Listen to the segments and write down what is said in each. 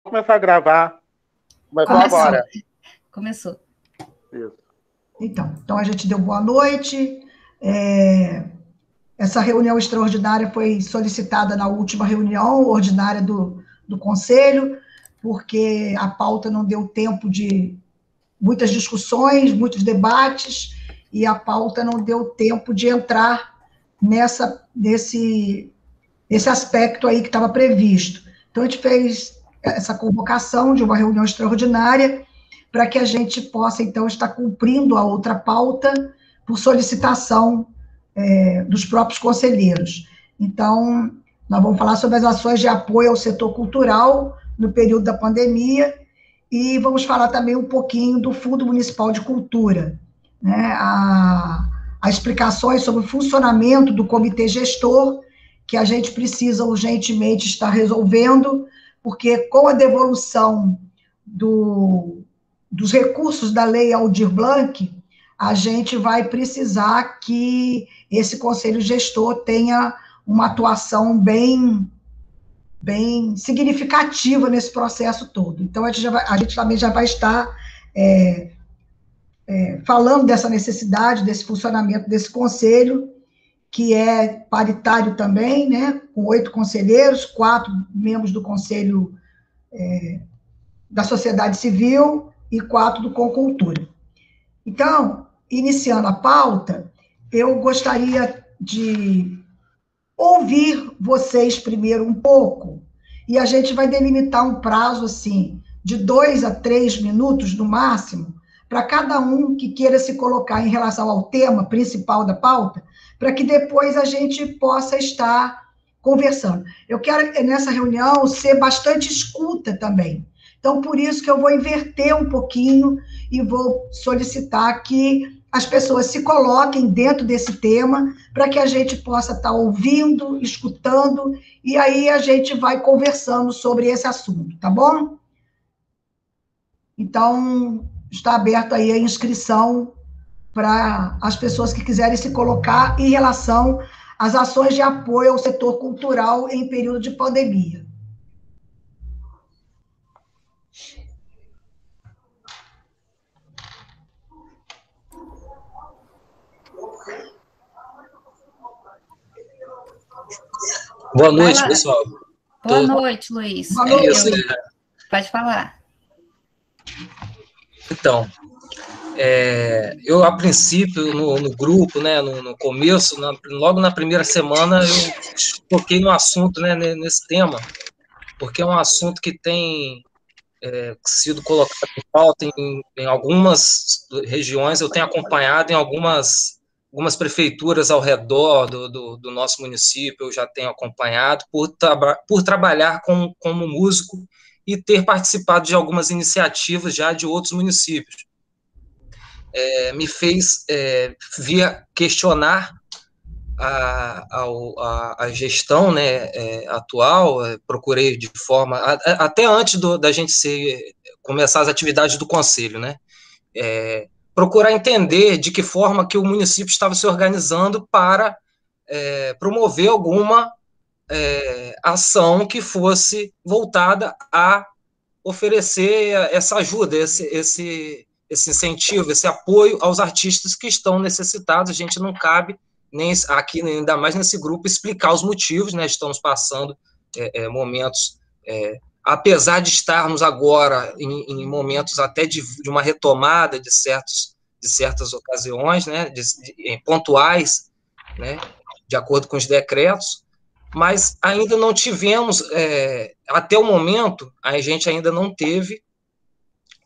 Começar a gravar. Começou agora. Começou. Isso. Então a gente deu boa noite. Essa reunião extraordinária foi solicitada na última reunião ordinária do Conselho, porque a pauta não deu tempo de muitas discussões, muitos debates, e a pauta não deu tempo de entrar nesse aspecto aí que estava previsto. Então, a gente fez essa convocação de uma reunião extraordinária para que a gente possa, então, estar cumprindo a outra pauta por solicitação dos próprios conselheiros. Então, nós vamos falar sobre as ações de apoio ao setor cultural no período da pandemia e vamos falar também um pouquinho do Fundo Municipal de Cultura, né? As explicações sobre o funcionamento do comitê gestor, que a gente precisa urgentemente estar resolvendo, porque com a devolução dos recursos da Lei Aldir Blanc, a gente vai precisar que esse conselho gestor tenha uma atuação bem significativa nesse processo todo. Então, a gente também já vai estar falando dessa necessidade, desse funcionamento desse conselho, que é paritário também, né, com 8 conselheiros, 4 membros do conselho da sociedade civil e 4 do Concultura. Então, iniciando a pauta, eu gostaria de ouvir vocês primeiro um pouco, e a gente vai delimitar um prazo, assim, de 2 a 3 minutos, no máximo, para cada um que queira se colocar em relação ao tema principal da pauta, para que depois a gente possa estar conversando. Eu quero, nessa reunião, ser bastante escuta também. Então, por isso que eu vou inverter um pouquinho e vou solicitar que as pessoas se coloquem dentro desse tema para que a gente possa estar ouvindo, escutando, e aí a gente vai conversando sobre esse assunto, tá bom? Então, está aberta aí a inscrição para as pessoas que quiserem se colocar em relação às ações de apoio ao setor cultural em período de pandemia. Boa noite, pessoal. Boa noite, Luiz. Boa noite. Isso, Pode falar. Então, eu, a princípio, no grupo, né, no começo, logo na primeira semana, eu toquei no assunto, né, nesse tema, porque é um assunto que tem sido colocado em pauta em algumas regiões. Eu tenho acompanhado em algumas prefeituras ao redor do nosso município. Eu já tenho acompanhado por trabalhar como músico e ter participado de algumas iniciativas já de outros municípios. Me fez questionar a gestão, né, atual. Procurei de forma, até antes da gente começar as atividades do conselho, né, procurar entender de que forma que o município estava se organizando para promover alguma ação que fosse voltada a oferecer essa ajuda, esse incentivo, esse apoio aos artistas que estão necessitados. A gente não cabe nem aqui, ainda mais nesse grupo, explicar os motivos, né? Estamos passando momentos, apesar de estarmos agora em momentos até de uma retomada de certas ocasiões, né? Pontuais, né? De acordo com os decretos, mas ainda não tivemos, até o momento, a gente ainda não teve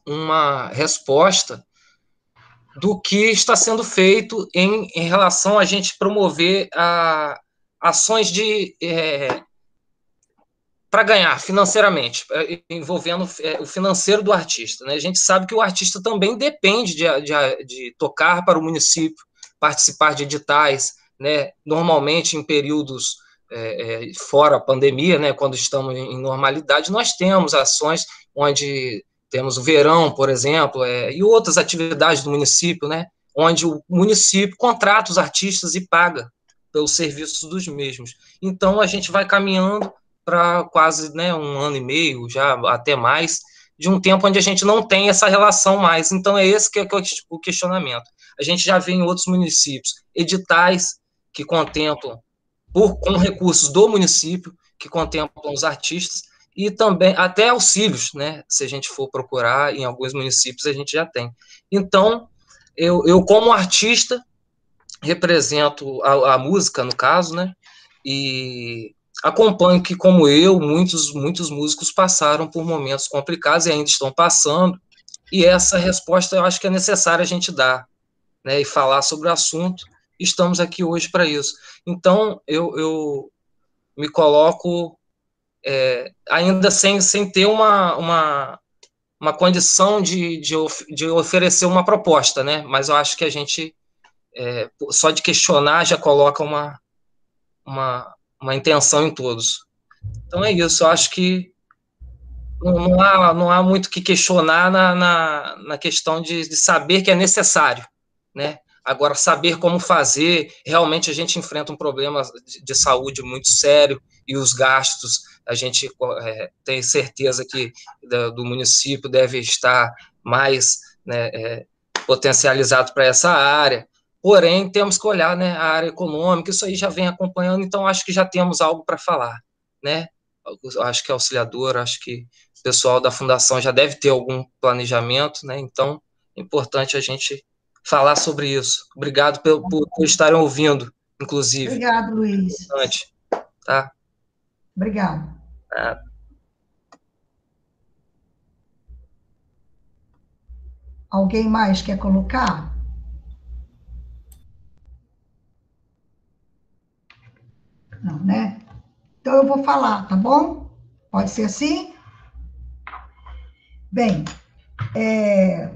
uma resposta do que está sendo feito em relação a gente promover ações para ganhar financeiramente, envolvendo o financeiro do artista, né? A gente sabe que o artista também depende de tocar para o município, participar de editais, né? Normalmente em períodos fora a pandemia, né? Quando estamos em normalidade, nós temos ações onde temos o verão, por exemplo, e outras atividades do município, né? Onde o município contrata os artistas e paga pelos serviços dos mesmos. Então, a gente vai caminhando para quase, né, 1 ano e meio, já até mais, de um tempo onde a gente não tem essa relação mais. Então, é esse que é o questionamento. A gente já vê em outros municípios editais que contemplam, com recursos do município, que contemplam os artistas, e também até auxílios, né? Se a gente for procurar, em alguns municípios a gente já tem. Então, eu como artista, represento a música, no caso, né? E acompanho que, como eu, muitos músicos passaram por momentos complicados e ainda estão passando, e essa resposta eu acho que é necessária a gente dar, né? E falar sobre o assunto. Estamos aqui hoje para isso. Então, eu me coloco ainda sem ter uma condição de oferecer uma proposta, né? Mas eu acho que a gente, só de questionar, já coloca uma intenção em todos. Então é isso, eu acho que não há muito o que questionar na questão de saber que é necessário, né? Agora, saber como fazer, realmente a gente enfrenta um problema de saúde muito sério, e os gastos, a gente tem certeza que do município deve estar mais, né, potencializado para essa área. Porém, temos que olhar, né, a área econômica, isso aí já vem acompanhando, então acho que já temos algo para falar, né? Acho que a auxiliadora, acho que o pessoal da fundação já deve ter algum planejamento, né? Então, é importante a gente falar sobre isso. Obrigado por estarem ouvindo, inclusive. Obrigado, Luiz. Tá? Obrigado. Alguém mais quer colocar? Não, né? Então eu vou falar, tá bom? Pode ser assim? Bem, é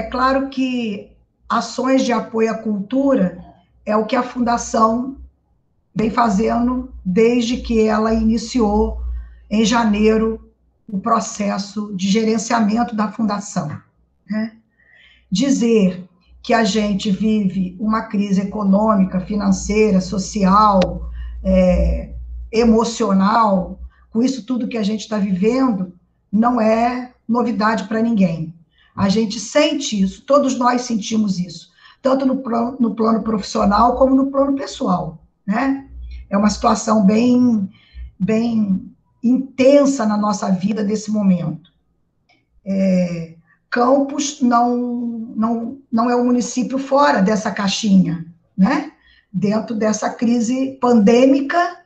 claro que ações de apoio à cultura é o que a Fundação vem fazendo desde que ela iniciou, em janeiro, o processo de gerenciamento da Fundação, né? Dizer que a gente vive uma crise econômica, financeira, social, emocional, com isso tudo que a gente está vivendo, não é novidade para ninguém. A gente sente isso, todos nós sentimos isso, tanto no plano profissional como no plano pessoal, né? É uma situação bem intensa na nossa vida nesse momento. Campos não é um município fora dessa caixinha, né? Dentro dessa crise pandêmica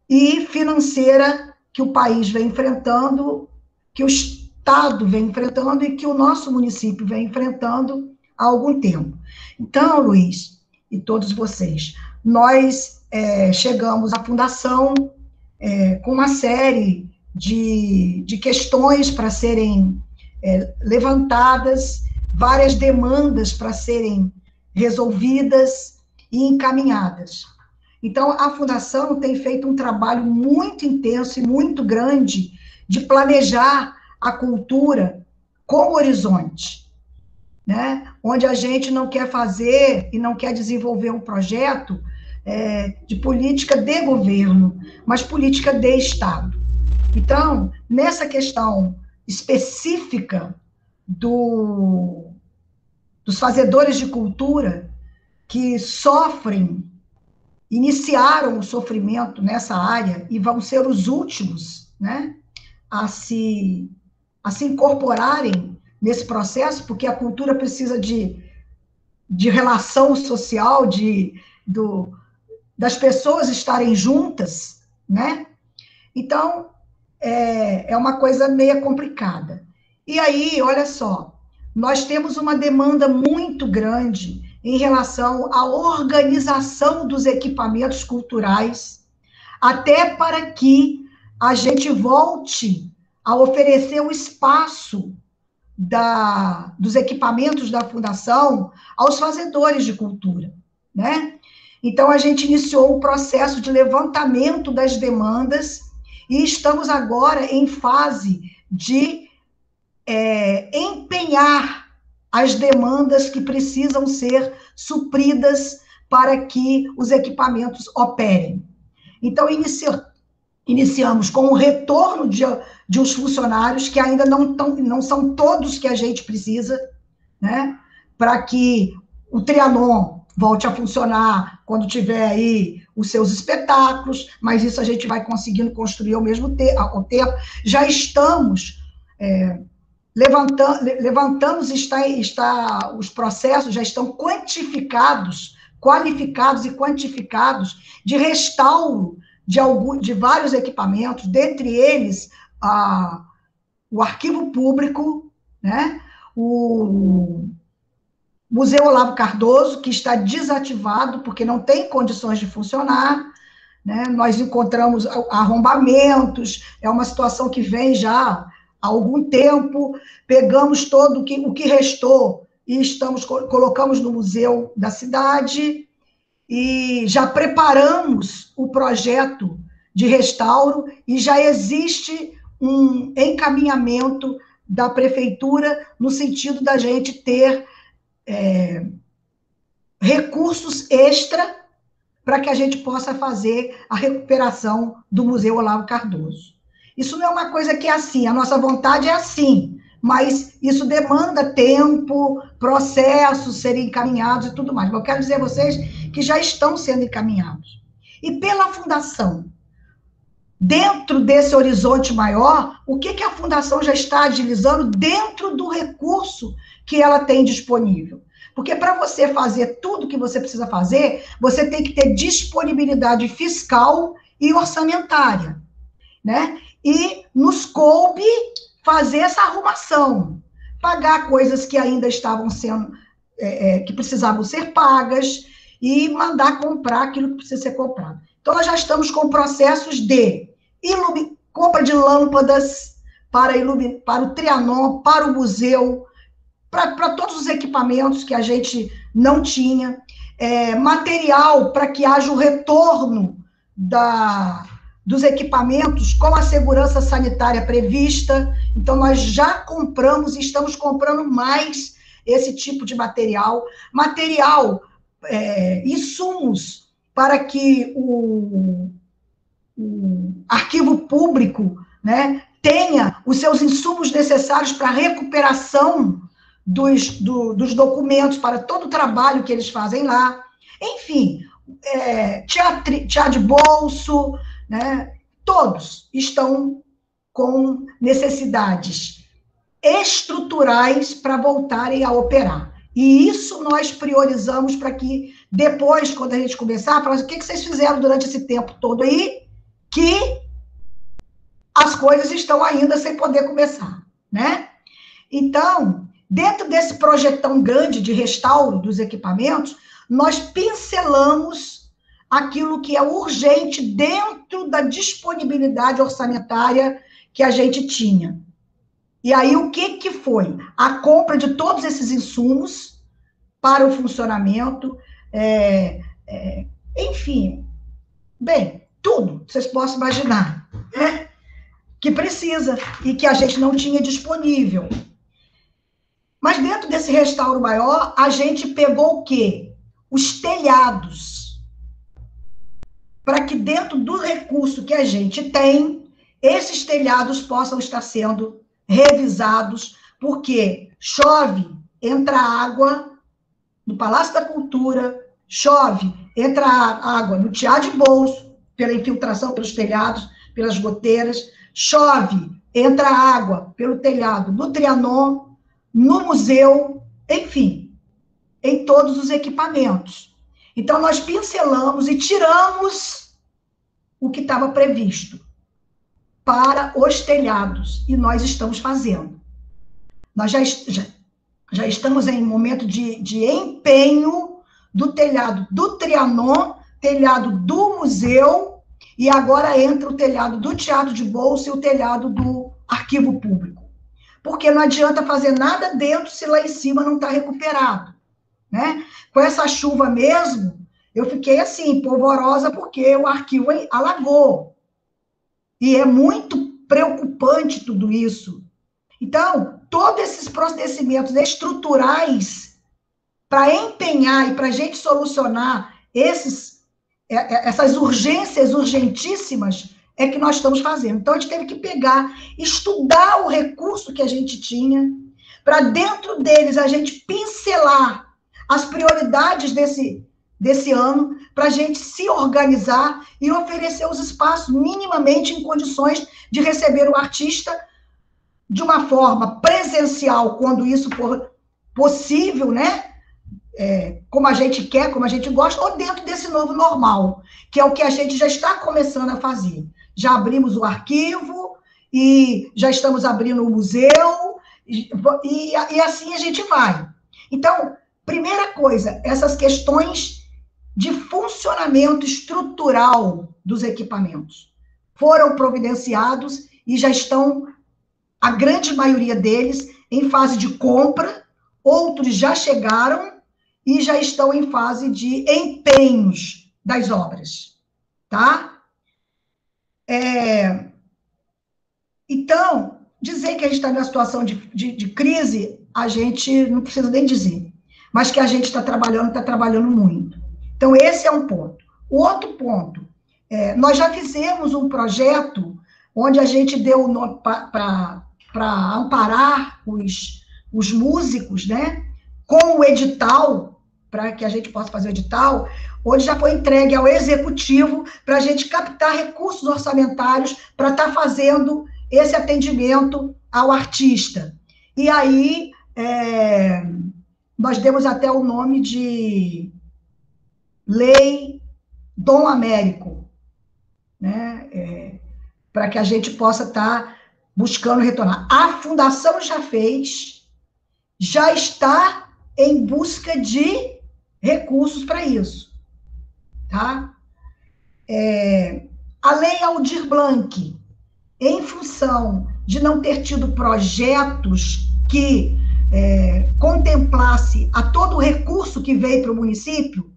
e financeira que o país vem enfrentando, que o Estado vem enfrentando e que o nosso município vem enfrentando há algum tempo. Então, Luiz, e todos vocês, nós chegamos à Fundação com uma série de questões para serem levantadas, várias demandas para serem resolvidas e encaminhadas. Então, a Fundação tem feito um trabalho muito intenso e muito grande de planejar a cultura com horizonte, né? Onde a gente não quer fazer e não quer desenvolver um projeto de política de governo, mas política de Estado. Então, nessa questão específica dos fazedores de cultura que iniciaram o sofrimento nessa área e vão ser os últimos, né, a se incorporarem nesse processo, porque a cultura precisa de relação social, das pessoas estarem juntas, né? Então, é uma coisa meio complicada. E aí, olha só, nós temos uma demanda muito grande em relação à organização dos equipamentos culturais, até para que a gente volte a oferecer o espaço dos equipamentos da Fundação aos fazedores de cultura, né? Então, a gente iniciou um processo de levantamento das demandas e estamos agora em fase de empenhar as demandas que precisam ser supridas para que os equipamentos operem. Então, iniciamos com o retorno de uns funcionários que ainda não são todos que a gente precisa, né? Para que o Trianon volte a funcionar quando tiver aí os seus espetáculos, mas isso a gente vai conseguindo construir ao tempo. Já estamos levantamos, os processos já estão qualificados e quantificados de restauro de vários equipamentos, dentre eles o arquivo público, né? O Museu Olavo Cardoso, que está desativado porque não tem condições de funcionar, né? Nós encontramos arrombamentos, é uma situação que vem já há algum tempo, pegamos todo o que restou e colocamos no museu da cidade e já preparamos o projeto de restauro e já existe um encaminhamento da prefeitura no sentido da gente ter recursos extra para que a gente possa fazer a recuperação do Museu Olavo Cardoso. Isso não é uma coisa que é assim, a nossa vontade é assim, mas isso demanda tempo, processos serem encaminhados e tudo mais. Mas eu quero dizer a vocês que já estão sendo encaminhados. E pela Fundação, dentro desse horizonte maior, o que a Fundação já está agilizando dentro do recurso que ela tem disponível? Porque para você fazer tudo que você precisa fazer, você tem que ter disponibilidade fiscal e orçamentária, né? E nos coube fazer essa arrumação, pagar coisas que ainda estavam sendo, que precisavam ser pagas e mandar comprar aquilo que precisa ser comprado. Então, nós já estamos com processos de compra de lâmpadas para o Trianon, para o museu, para todos os equipamentos que a gente não tinha, material para que haja o retorno dos equipamentos com a segurança sanitária prevista. Então, nós já compramos e estamos comprando mais esse tipo de material. Insumos para que o arquivo público, né, tenha os seus insumos necessários para a recuperação dos documentos, para todo o trabalho que eles fazem lá. Enfim, teatro de bolso, né, todos estão com necessidades estruturais para voltarem a operar. E isso nós priorizamos para que depois, quando a gente começar, falar o que vocês fizeram durante esse tempo todo aí, que as coisas estão ainda sem poder começar, né? Então, dentro desse projetão grande de restauro dos equipamentos, nós pincelamos aquilo que é urgente dentro da disponibilidade orçamentária que a gente tinha. E aí, o que foi? A compra de todos esses insumos para o funcionamento, enfim, bem, tudo, vocês possam imaginar, né? Que precisa e que a gente não tinha disponível. Mas dentro desse restauro maior, a gente pegou o quê? Os telhados. Para que dentro do recurso que a gente tem, esses telhados possam estar sendo revisados, porque chove, entra água no Palácio da Cultura, chove, entra água no Teatro de Bolso, pela infiltração pelos telhados, pelas goteiras, chove, entra água pelo telhado no Trianon, no museu, enfim, em todos os equipamentos. Então, nós pincelamos e tiramos o que estava previsto para os telhados, e nós estamos fazendo. Nós já estamos em momento de empenho do telhado do Trianon, telhado do museu, e agora entra o telhado do Teatro de Bolso e o telhado do Arquivo Público. Porque não adianta fazer nada dentro se lá em cima não está recuperado, né? Com essa chuva mesmo, eu fiquei assim, polvorosa, porque o arquivo alagou. E é muito preocupante tudo isso. Então, todos esses procedimentos estruturais para empenhar e para a gente solucionar essas urgências urgentíssimas, é que nós estamos fazendo. Então, a gente teve que pegar, estudar o recurso que a gente tinha, para dentro deles a gente pincelar as prioridades desse ano, para a gente se organizar e oferecer os espaços minimamente em condições de receber o artista de uma forma presencial, quando isso for possível, né? Como a gente quer, como a gente gosta, ou dentro desse novo normal, que é o que a gente já está começando a fazer. Já abrimos o arquivo, e já estamos abrindo o museu, e assim a gente vai. Então, primeira coisa, essas questões de funcionamento estrutural dos equipamentos foram providenciados e já estão, a grande maioria deles, em fase de compra, outros já chegaram e já estão em fase de empenhos das obras, tá? Então, dizer que a gente está numa situação de crise, a gente não precisa nem dizer, mas que a gente está trabalhando muito. Então, esse é um ponto. O outro ponto, nós já fizemos um projeto onde a gente deu para amparar os músicos, né, com o edital, para que a gente possa fazer o edital, onde já foi entregue ao executivo para a gente captar recursos orçamentários para estar fazendo esse atendimento ao artista. E aí, nós demos até o nome de Lei Dom Américo, né? Para que a gente possa estar buscando retornar. A Fundação já fez, já está em busca de recursos para isso, tá? A Lei Aldir Blanc, em função de não ter tido projetos que contemplasse a todo o recurso que veio para o município,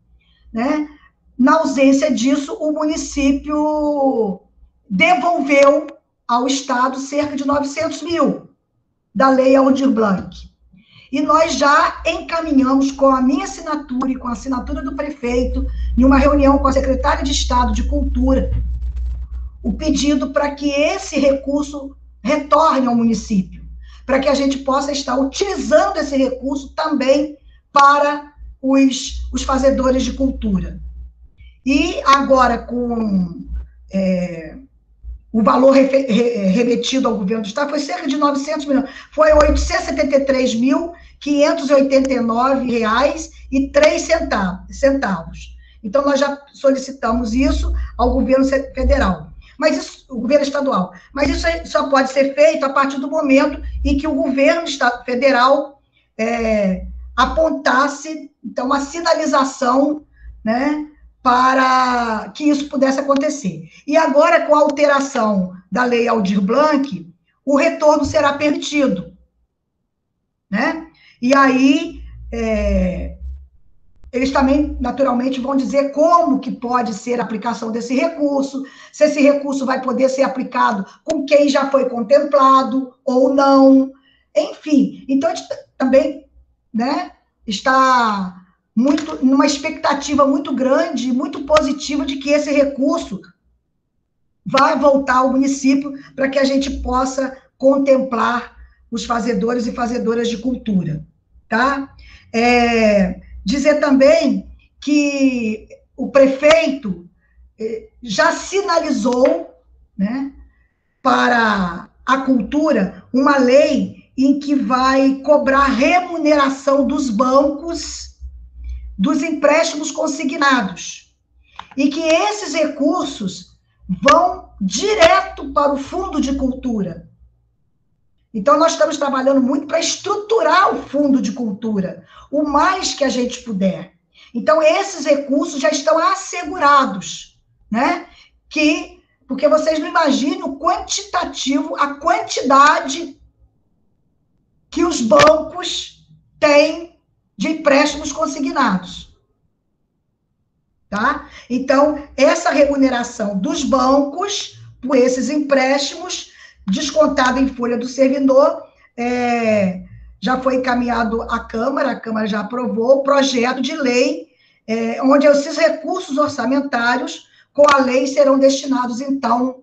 né? Na ausência disso, o município devolveu ao Estado cerca de 900 mil da Lei Aldir Blanc. E nós já encaminhamos com a minha assinatura e com a assinatura do prefeito, em uma reunião com a secretária de Estado de Cultura, o pedido para que esse recurso retorne ao município, para que a gente possa estar utilizando esse recurso também para os fazedores de cultura. E agora, com o valor remetido ao governo do Estado, foi cerca de 900 milhões, foi R$ 873.589,03. Então, nós já solicitamos isso ao governo federal, mas isso, o governo estadual. Mas isso só pode ser feito a partir do momento em que o governo federal apontasse, então, uma sinalização, né, para que isso pudesse acontecer. E agora, com a alteração da Lei Aldir Blanc, o retorno será permitido, né? E aí, eles também, naturalmente, vão dizer como que pode ser a aplicação desse recurso, se esse recurso vai poder ser aplicado com quem já foi contemplado ou não, enfim. Então, a gente também, né, está numa expectativa muito grande, muito positiva de que esse recurso vai voltar ao município para que a gente possa contemplar os fazedores e fazedoras de cultura, tá? Dizer também que o prefeito já sinalizou, né, para a cultura uma lei em que vai cobrar remuneração dos bancos dos empréstimos consignados, e que esses recursos vão direto para o Fundo de Cultura. Então, nós estamos trabalhando muito para estruturar o Fundo de Cultura, o mais que a gente puder. Então, esses recursos já estão assegurados, né? Porque vocês não imaginam o quantitativo, a quantidade que os bancos têm de empréstimos consignados, tá? Então, essa remuneração dos bancos por esses empréstimos, descontada em folha do servidor, já foi encaminhado à Câmara, a Câmara já aprovou o projeto de lei, onde esses recursos orçamentários, com a lei, serão destinados, então,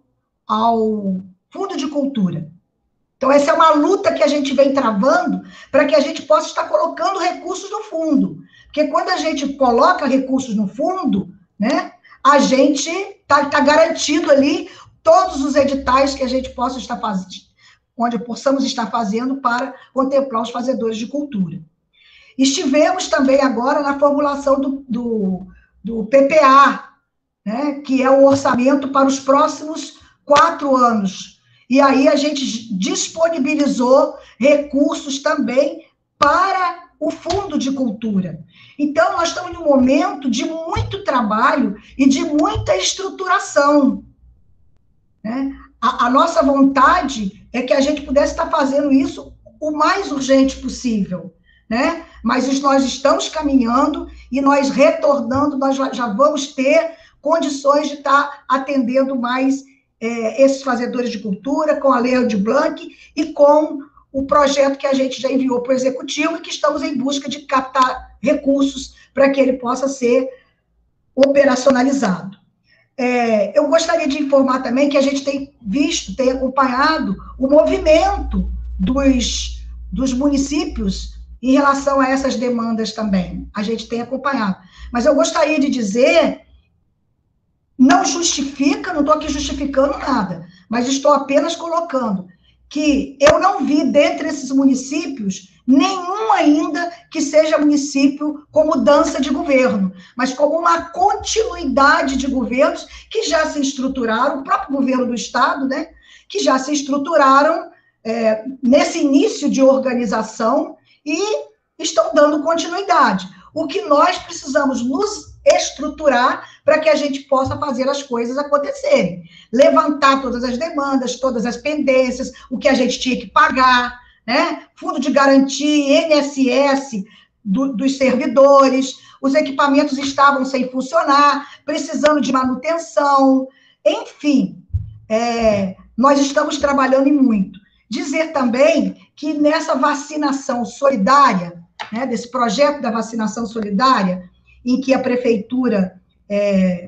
ao Fundo de Cultura. Então, essa é uma luta que a gente vem travando para que a gente possa estar colocando recursos no fundo. Porque quando a gente coloca recursos no fundo, né, a gente está garantido ali todos os editais que a gente possa estar fazendo, onde possamos estar fazendo para contemplar os fazedores de cultura. Estivemos também agora na formulação do PPA, né, que é o orçamento para os próximos 4 anos. E aí a gente disponibilizou recursos também para o Fundo de Cultura. Então, nós estamos num momento de muito trabalho e de muita estruturação, né? A nossa vontade é que a gente pudesse estar fazendo isso o mais urgente possível, né? Mas nós estamos caminhando e nós retornando, nós já vamos ter condições de estar atendendo mais esses fazedores de cultura, com a Lei Aldir Blanc e com o projeto que a gente já enviou para o Executivo e que estamos em busca de captar recursos para que ele possa ser operacionalizado. Eu gostaria de informar também que a gente tem visto, tem acompanhado o movimento dos municípios em relação a essas demandas também. A gente tem acompanhado. Mas eu gostaria de dizer, não justifica, não estou aqui justificando nada, mas estou apenas colocando que eu não vi dentre esses municípios nenhum ainda que seja município com mudança de governo, mas como uma continuidade de governos que já se estruturaram, o próprio governo do Estado, né, que já se estruturaram nesse início de organização e estão dando continuidade. O que nós precisamos nos estruturar para que a gente possa fazer as coisas acontecerem. Levantar todas as demandas, todas as pendências, o que a gente tinha que pagar, né? Fundo de garantia, INSS dos servidores, os equipamentos estavam sem funcionar, precisando de manutenção, enfim, nós estamos trabalhando em muito. Dizer também que nessa vacinação solidária, né, desse projeto da vacinação solidária, em que a prefeitura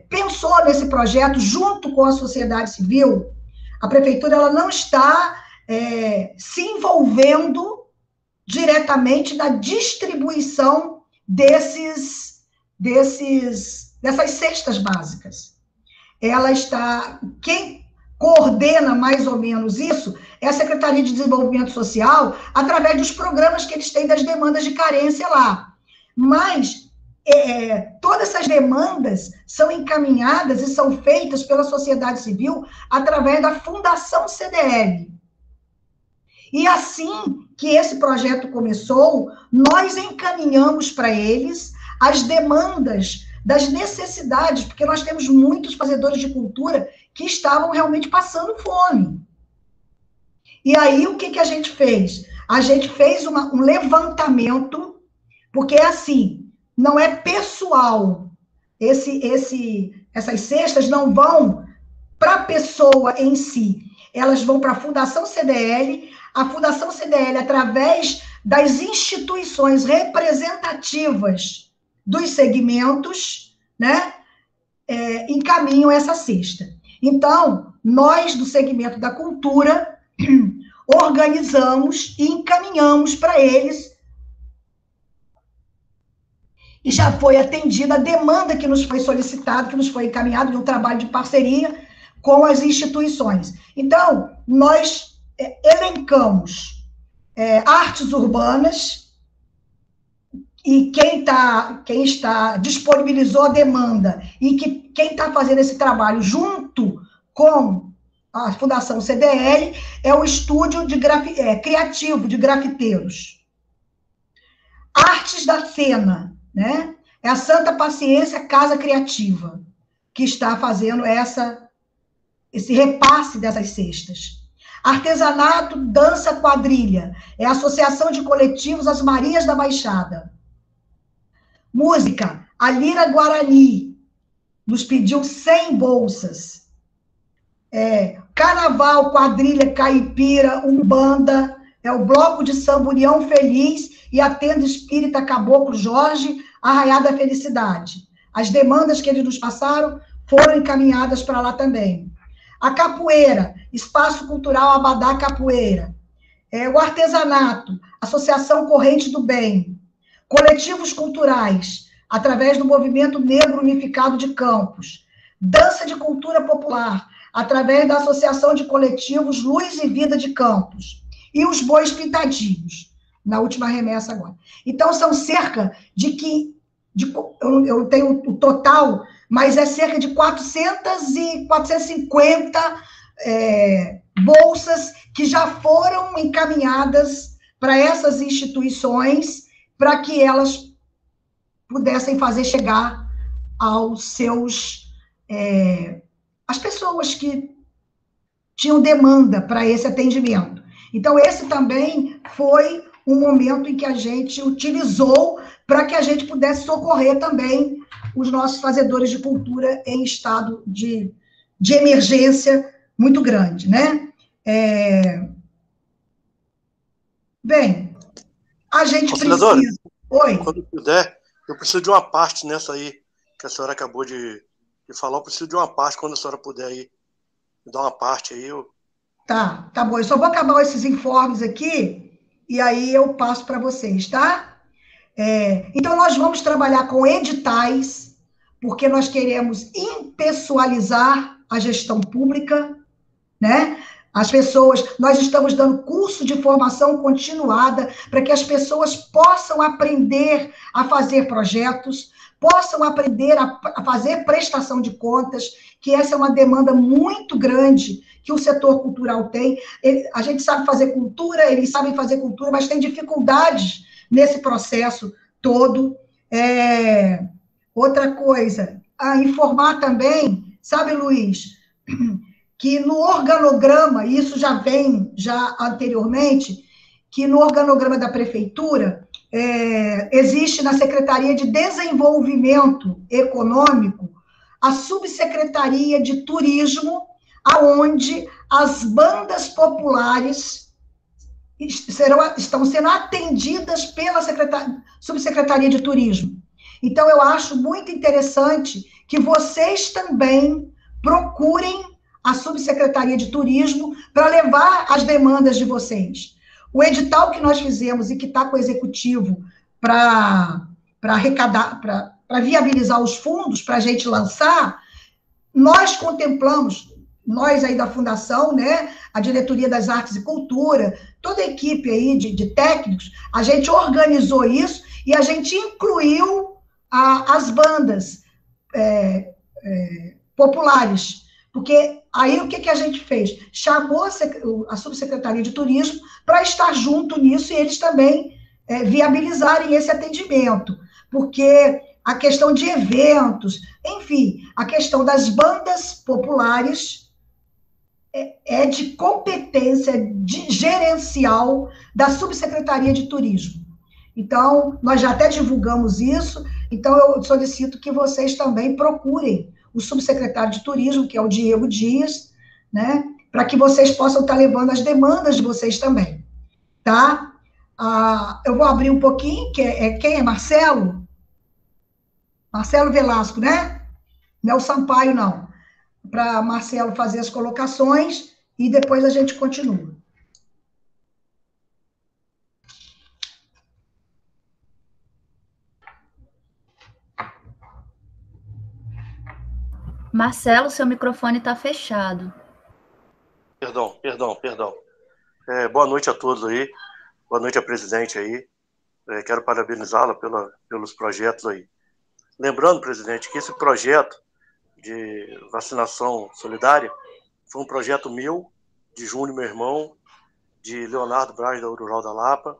pensou nesse projeto junto com a sociedade civil, a prefeitura ela não está se envolvendo diretamente na distribuição dessas cestas básicas. Ela está, quem coordena mais ou menos isso é a Secretaria de Desenvolvimento Social, através dos programas que eles têm das demandas de carência lá. Mas todas essas demandas são encaminhadas e são feitas pela sociedade civil através da Fundação CDL. E assim que esse projeto começou, nós encaminhamos para eles as demandas das necessidades, porque nós temos muitos fazedores de cultura que estavam realmente passando fome. E aí, o que a gente fez? A gente fez um levantamento, porque é assim, não é pessoal. Essas cestas não vão para a pessoa em si, elas vão para a Fundação CDL. A Fundação CDL, através das instituições representativas dos segmentos, né, encaminham essa cesta. Então, nós, do segmento da cultura, organizamos e encaminhamos para eles, e já foi atendida a demanda que nos foi solicitada, que nos foi encaminhada em um trabalho de parceria com as instituições. Então, nós elencamos artes urbanas, e quem disponibilizou a demanda, e quem está fazendo esse trabalho junto com a Fundação CDL é o estúdio criativo de grafiteiros. Artes da Cena, né? É a Santa Paciência Casa Criativa, que está fazendo esse repasse dessas cestas. Artesanato, dança, quadrilha. É a Associação de Coletivos As Marias da Baixada. Música, a Lira Guarani, nos pediu 100 bolsas. Carnaval, quadrilha, caipira, umbanda, é o Bloco de Samba União Feliz e a Tenda Espírita Caboclo Jorge, Arraiá da Felicidade. As demandas que eles nos passaram foram encaminhadas para lá também. A capoeira, Espaço Cultural Abadá Capoeira. O artesanato, Associação Corrente do Bem. Coletivos culturais, através do Movimento Negro Unificado de Campos. Dança de cultura popular, através da Associação de Coletivos Luz e Vida de Campos. E os bois pintadinhos, na última remessa agora. Então, são cerca eu tenho o total, mas é cerca de 450 bolsas que já foram encaminhadas para essas instituições, para que elas pudessem fazer chegar aos seus... as pessoas que tinham demanda para esse atendimento. Então, esse também foi um momento em que a gente utilizou para que a gente pudesse socorrer também os nossos fazedores de cultura em estado de emergência muito grande, né? Bem, a gente Conselhadora, precisa... Oi? Quando puder, eu preciso de uma parte nessa aí que a senhora acabou de falar. Eu preciso de uma parte, quando a senhora puder aí, me dar uma parte aí. Tá bom. Eu só vou acabar esses informes aqui e aí eu passo para vocês, tá? Então, nós vamos trabalhar com editais, porque nós queremos impessoalizar a gestão pública, né? As pessoas, nós estamos dando curso de formação continuada para que as pessoas possam aprender a fazer projetos, possam aprender a fazer prestação de contas, que essa é uma demanda muito grande que o setor cultural tem. A gente sabe fazer cultura, eles sabem fazer cultura, mas tem dificuldades nesse processo todo. Outra coisa, informar também, sabe, Luiz, que no organograma, e isso já vem anteriormente, que no organograma da prefeitura, existe na Secretaria de Desenvolvimento Econômico a subsecretaria de Turismo, aonde as bandas populares estão sendo atendidas pela subsecretaria de Turismo. Então, eu acho muito interessante que vocês também procurem a subsecretaria de Turismo para levar as demandas de vocês. O edital que nós fizemos e que está com o executivo para arrecadar, para viabilizar os fundos para a gente lançar, nós contemplamos, nós aí da Fundação, né, a Diretoria das Artes e Cultura, toda a equipe aí de técnicos, a gente organizou isso e a gente incluiu as bandas populares, porque aí o que a gente fez? Chamou a Subsecretaria de Turismo para estar junto nisso e eles também viabilizarem esse atendimento, porque a questão de eventos, enfim, a questão das bandas populares é de competência gerencial da Subsecretaria de Turismo. Então, nós já até divulgamos isso, então eu solicito que vocês também procurem o subsecretário de Turismo, que é o Diego Dias, né, para que vocês possam estar levando as demandas de vocês também, tá? Eu vou abrir um pouquinho, quem é Marcelo? Marcelo Velasco, né? Não é o Sampaio, não. Para Marcelo fazer as colocações e depois a gente continua. Marcelo, seu microfone está fechado. Perdão. Boa noite a todos aí. Boa noite à presidente aí. Quero parabenizá-la pelos projetos aí. Lembrando, presidente, que esse projeto de vacinação solidária foi um projeto meu, de Júnior, meu irmão, de Leonardo Braz, da Rural da Lapa,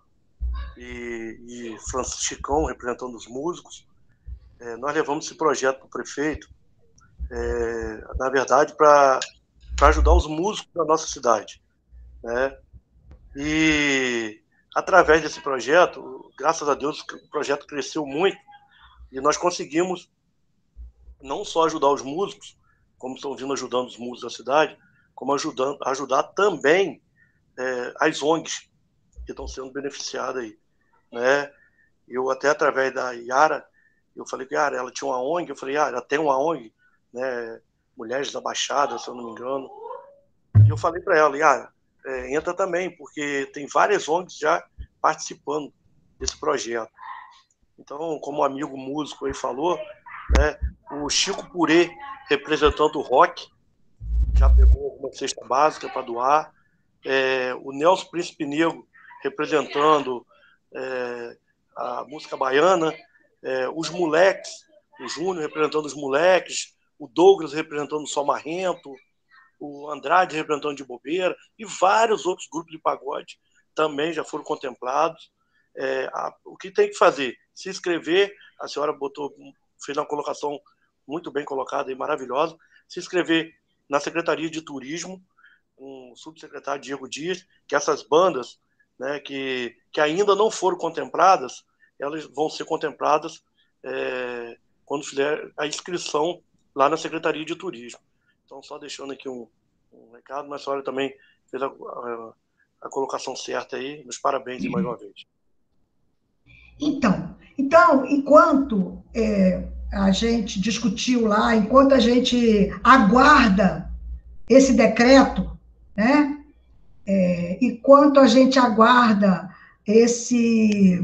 e Francisco Chicão, representando os músicos. Nós levamos esse projeto para o prefeito, na verdade, para ajudar os músicos da nossa cidade, né? E, através desse projeto, graças a Deus, o projeto cresceu muito e nós conseguimos não só ajudar os músicos, como estão vindo ajudando os músicos da cidade, como ajudar também as ONGs que estão sendo beneficiadas aí, né? Eu até, através da Yara, eu falei que Yara, ela tinha uma ONG, eu falei, Yara, ela tem uma ONG, né, Mulheres da Baixada, se eu não me engano, E eu falei para ela, entra também, porque tem várias ONGs já participando desse projeto. Então, como um amigo músico aí falou, né, o Chico Purê, representando o rock, já pegou uma cesta básica para doar. O Nelson Príncipe Negro, representando a música baiana. Os moleques, o Júnior representando os moleques, o Douglas representando o Sol Marrento, o Andrade representando de Bobeira, e vários outros grupos de pagode também já foram contemplados. O que tem que fazer? Se inscrever, a senhora fez uma colocação muito bem colocada e maravilhosa, se inscrever na Secretaria de Turismo, com o subsecretário Diego Dias, que essas bandas, né, que ainda não foram contempladas, elas vão ser contempladas quando fizer a inscrição lá na Secretaria de Turismo. Então, só deixando aqui um recado, mas a senhora também fez a colocação certa aí. Meus parabéns mais uma vez. Então enquanto a gente discutiu lá, enquanto a gente aguarda esse decreto, né? Enquanto a gente aguarda esse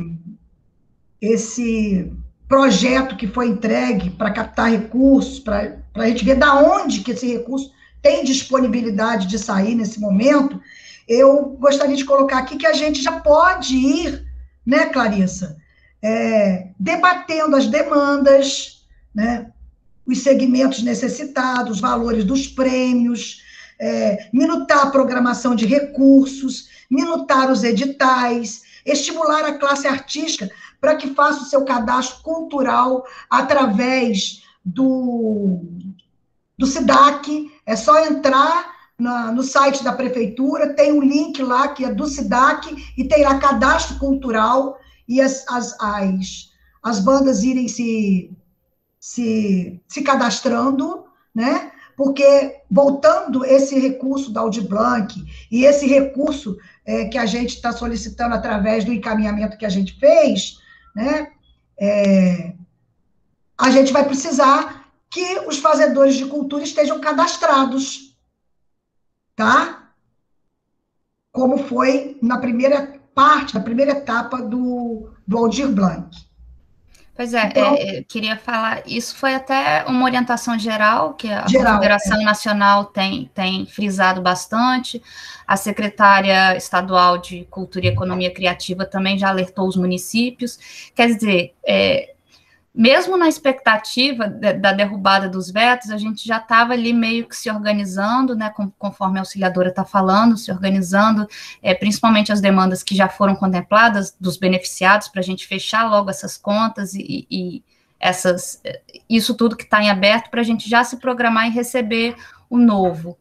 projeto que foi entregue para captar recursos, para a gente ver da onde que esse recurso tem disponibilidade de sair nesse momento, eu gostaria de colocar aqui que a gente já pode ir, né, Clarissa, debatendo as demandas, né, os segmentos necessitados, os valores dos prêmios, minutar a programação de recursos, minutar os editais, estimular a classe artística para que faça o seu cadastro cultural através do SIDAC. É só entrar no site da prefeitura, tem um link lá que é do SIDAC, e tem lá cadastro cultural, e as bandas irem se cadastrando, né? Porque, voltando esse recurso da Aldir Blanc e esse recurso que a gente está solicitando através do encaminhamento que a gente fez, né, a gente vai precisar que os fazedores de cultura estejam cadastrados, tá? Como foi na primeira parte, na primeira etapa do Aldir Blanc. Pois é, Então, queria falar, isso foi até uma orientação geral, que a Confederação Nacional tem frisado bastante, a secretária estadual de Cultura e Economia Criativa também já alertou os municípios, quer dizer, mesmo na expectativa da derrubada dos vetos, a gente já estava ali meio que se organizando, né, conforme a auxiliadora está falando, se organizando, principalmente as demandas que já foram contempladas dos beneficiados, para a gente fechar logo essas contas e isso tudo que está em aberto, para a gente já se programar e receber o novo.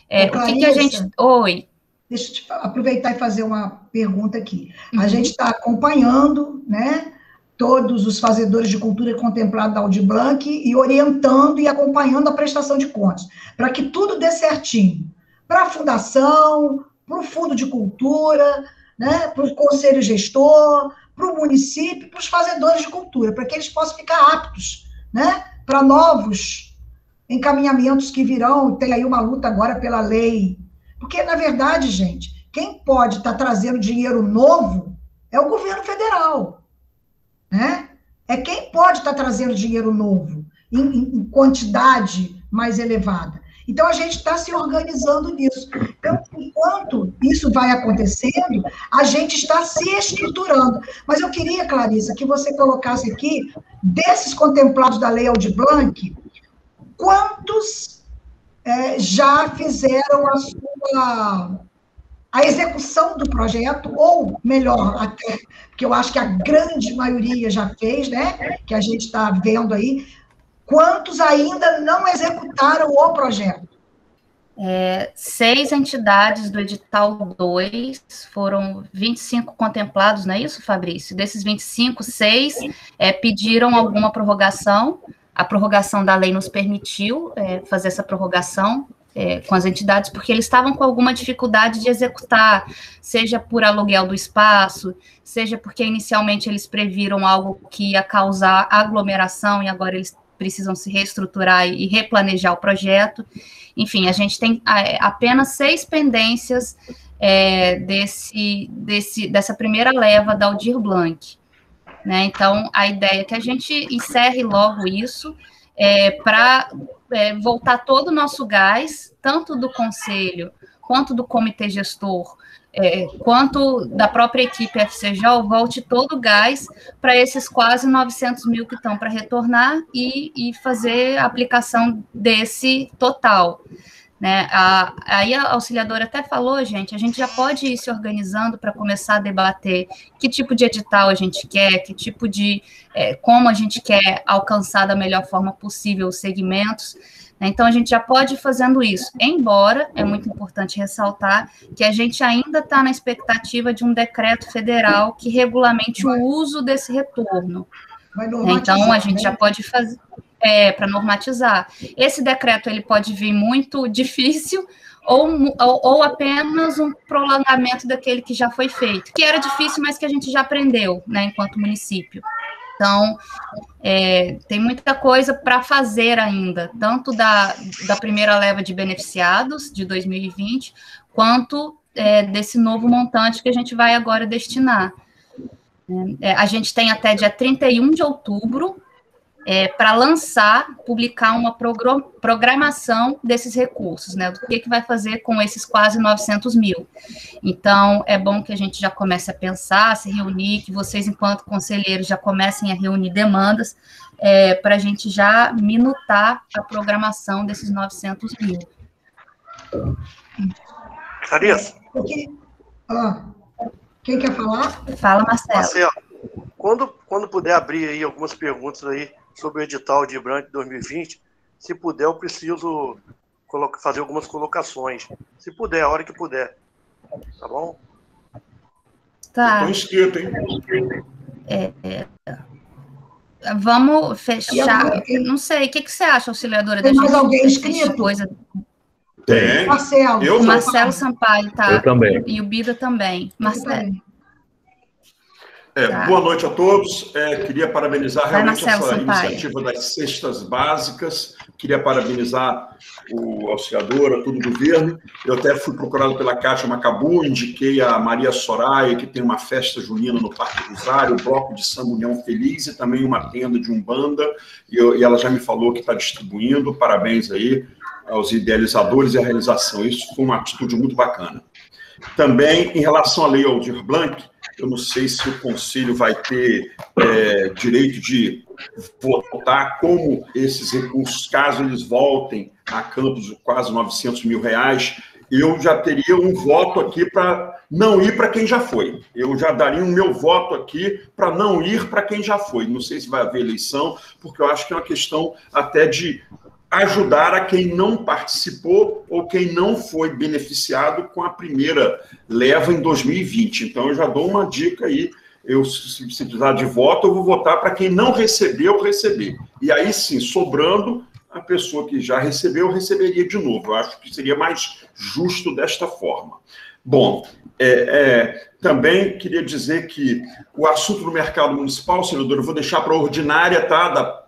O que a gente... Oi. Deixa eu te aproveitar e fazer uma pergunta aqui. A gente está acompanhando, né, todos os fazedores de cultura contemplados da Aldir Blanc e orientando e acompanhando a prestação de contas, para que tudo dê certinho, para a fundação, para o fundo de cultura, né, para o conselho gestor, para o município, para os fazedores de cultura, para que eles possam ficar aptos, né, para novos encaminhamentos que virão. Tem aí uma luta agora pela lei, porque, na verdade, gente, quem pode estar trazendo dinheiro novo é o governo federal, né? É quem pode estar trazendo dinheiro novo, em quantidade mais elevada. Então, a gente está se organizando nisso. Então, enquanto isso vai acontecendo, a gente está se estruturando. Mas eu queria, Clarissa, que você colocasse aqui, desses contemplados da Lei Aldir Blanc, quantos já fizeram a execução do projeto, ou melhor, até, porque eu acho que a grande maioria já fez, né, que a gente está vendo aí, quantos ainda não executaram o projeto? 6 entidades do edital 2, foram 25 contemplados, não é isso, Fabrício? Desses 25, 6 pediram alguma prorrogação, a prorrogação da lei nos permitiu fazer essa prorrogação, com as entidades, porque eles estavam com alguma dificuldade de executar, seja por aluguel do espaço, seja porque inicialmente eles previram algo que ia causar aglomeração, e agora eles precisam se reestruturar e replanejar o projeto. Enfim, a gente tem apenas 6 pendências dessa primeira leva da Aldir Blanc, né? Então, a ideia é que a gente encerre logo isso, para voltar todo o nosso gás, tanto do Conselho, quanto do Comitê Gestor, quanto da própria equipe FCJ, volte todo o gás para esses quase 900 mil que estão para retornar e fazer a aplicação desse total. Né? Aí a auxiliadora até falou, gente, a gente já pode ir se organizando para começar a debater que tipo de edital a gente quer, que tipo de, como a gente quer alcançar da melhor forma possível os segmentos, né? Então a gente já pode ir fazendo isso, embora, é muito importante ressaltar, que a gente ainda está na expectativa de um decreto federal que regulamente o uso desse retorno. Então a gente já pode fazer... para normatizar. Esse decreto ele pode vir muito difícil ou apenas um prolongamento daquele que já foi feito, que era difícil, mas que a gente já aprendeu, né, enquanto município. Então, tem muita coisa para fazer ainda, tanto da primeira leva de beneficiados de 2020, quanto desse novo montante que a gente vai agora destinar. A gente tem até dia 31 de outubro para publicar uma programação desses recursos, né, do que vai fazer com esses quase 900 mil. Então, é bom que a gente já comece a pensar, a se reunir, que vocês, enquanto conselheiros, já comecem a reunir demandas, para a gente já minutar a programação desses 900 mil. Clarissa. Quem quer falar? Fala, Marcelo. Marcelo, quando puder abrir aí algumas perguntas aí sobre o edital de Blanc 2020, se puder, eu preciso fazer algumas colocações. Se puder, a hora que puder. Tá bom? Tá. Estou inscrito, hein? Vamos fechar. Não sei, o que você acha, auxiliadora? Tem mais alguém inscrito? Tem. Marcelo. O Marcelo Sampaio, tá? Eu também. E o Bida também. Marcelo. Boa noite a todos. Queria parabenizar realmente essa iniciativa das cestas básicas. Queria parabenizar o auxiliador, todo o governo. Eu até fui procurado pela Cátia Macabu, indiquei a Maria Soraya, que tem uma festa junina no Parque Rosário, o bloco de Samba União Feliz e também uma tenda de Umbanda. E ela já me falou que está distribuindo. Parabéns aí aos idealizadores e à realização. Isso foi uma atitude muito bacana. Também, em relação à Lei Aldir Blanc, eu não sei se o Conselho vai ter direito de votar como esses recursos, caso eles voltem a campos de quase 900 mil reais, eu já teria um voto aqui para não ir para quem já foi. Eu já daria o meu voto aqui para não ir para quem já foi. Não sei se vai haver eleição, porque eu acho que é uma questão até de ajudar a quem não participou ou quem não foi beneficiado com a primeira leva em 2020. Então, eu já dou uma dica aí. Se precisar de voto, eu vou votar para quem não recebeu, receber. E aí, sim, sobrando, a pessoa que já recebeu, receberia de novo. Eu acho que seria mais justo desta forma. Bom, também queria dizer que o assunto do mercado municipal, senador, eu vou deixar para a ordinária, tá? Da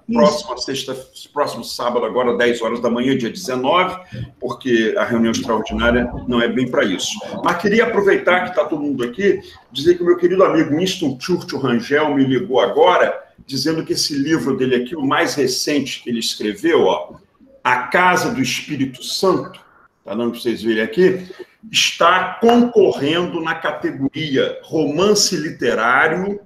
próximo sábado, agora, 10 horas da manhã, dia 19, porque a reunião extraordinária não é bem para isso. Mas queria aproveitar que está todo mundo aqui, dizer que o meu querido amigo Winston Churchill Rangel me ligou agora, dizendo que esse livro dele aqui, o mais recente que ele escreveu, ó, A Casa do Espírito Santo, tá dando para vocês verem aqui, está concorrendo na categoria romance literário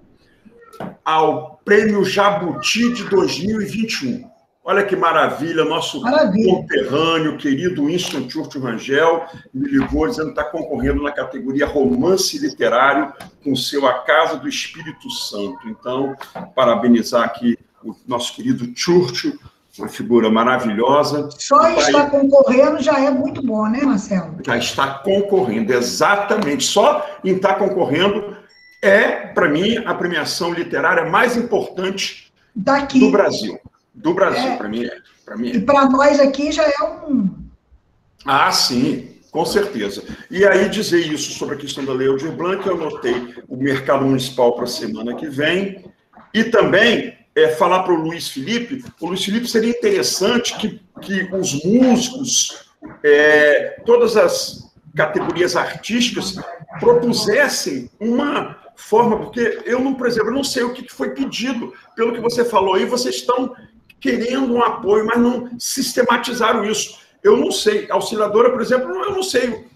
ao Prêmio Jabuti de 2021. Olha que maravilha, nosso conterrâneo, querido Winston Churchill Rangel, me ligou dizendo que está concorrendo na categoria romance literário com seu A Casa do Espírito Santo. Então, parabenizar aqui o nosso querido Churchill, uma figura maravilhosa. Só estar concorrendo já é muito bom, né, Marcelo? Já está concorrendo, exatamente. Só em estar concorrendo para mim, a premiação literária mais importante do Brasil. Do Brasil, para mim é. E para nós aqui já é um... Ah, sim, com certeza. E aí, dizer isso sobre a questão da Lei Aldir Blanc, eu anotei o mercado municipal para a semana que vem, e também falar para o Luiz Felipe seria interessante que os músicos, todas as categorias artísticas, propusessem uma forma, porque por exemplo, eu não sei o que foi pedido, pelo que você falou aí, vocês estão querendo um apoio, mas não sistematizaram isso. Eu não sei. A Auxiliadora, por exemplo, eu não sei.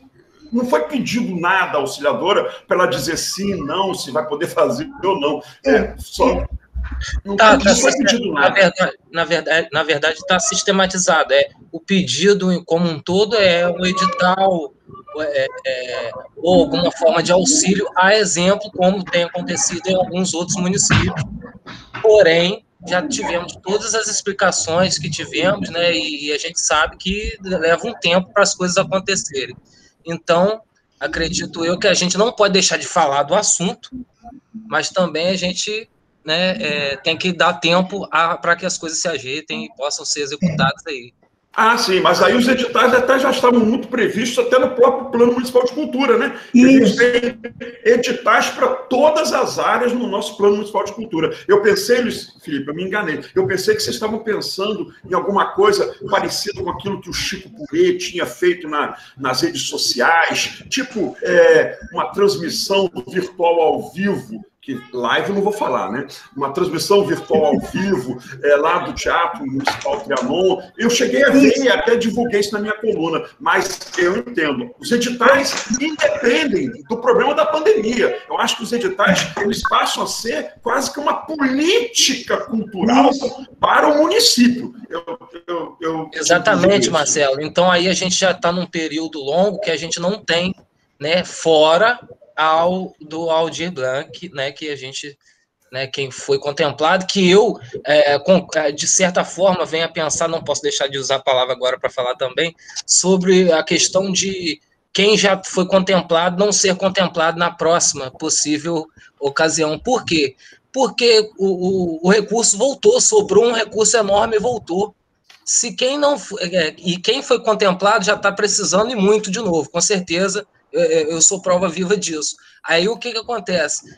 Não foi pedido nada à Auxiliadora para ela dizer sim, não, se vai poder fazer ou não. Não foi pedido nada. Na verdade, está sistematizado. O pedido, como um todo, é um edital ou alguma forma de auxílio, a exemplo, como tem acontecido em alguns outros municípios. Porém, já tivemos todas as explicações que tivemos, né? E a gente sabe que leva um tempo para as coisas acontecerem. Então, acredito eu que a gente não pode deixar de falar do assunto, mas também a gente, né, tem que dar tempo para que as coisas se ajeitem e possam ser executadas aí. Ah, sim, mas aí os editais até já estavam muito previstos até no próprio Plano Municipal de Cultura, né? Isso. A gente tem editais para todas as áreas no nosso Plano Municipal de Cultura. Eu pensei, Luiz Felipe, eu me enganei, eu pensei que vocês estavam pensando em alguma coisa parecida com aquilo que o Chico Purê tinha feito nas redes sociais, tipo uma transmissão virtual ao vivo, que live eu não vou falar, né? Uma transmissão virtual ao vivo, lá do Teatro Municipal Trianon. Eu cheguei a ver e até divulguei isso na minha coluna, mas eu entendo. Os editais independem do problema da pandemia. Eu acho que os editais, eles passam a ser quase que uma política cultural para o município. Exatamente, Marcelo. Então, aí a gente já está num período longo que a gente não tem, né, fora do Aldir Blanc, né, que a gente, né, quem foi contemplado, que eu, de certa forma, venho a pensar, não posso deixar de usar a palavra agora para falar também, sobre a questão de quem já foi contemplado não ser contemplado na próxima possível ocasião. Por quê? Porque o recurso voltou, sobrou um recurso enorme e voltou. Se quem não e quem foi contemplado já está precisando e muito de novo, com certeza. Eu sou prova viva disso. Aí o que acontece?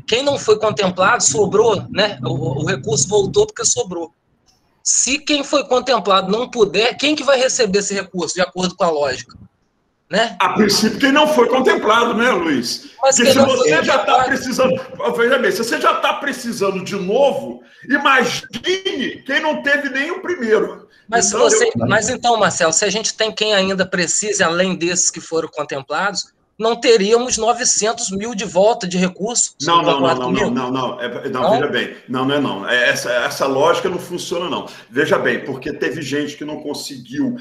Quem não foi contemplado sobrou, né? O recurso voltou porque sobrou. Se quem foi contemplado não puder, quem que vai receber esse recurso, de acordo com a lógica? Né? A princípio, quem não foi contemplado, né, Luiz? Mas porque se você já está precisando... Veja bem, se você já está precisando de novo, imagine quem não teve nem o primeiro. Mas então, Marcelo, se a gente tem quem ainda precise, além desses que foram contemplados, não teríamos 900 mil de volta de recurso? Não, veja bem. Não. Essa lógica não funciona, não. Veja bem, porque teve gente que não conseguiu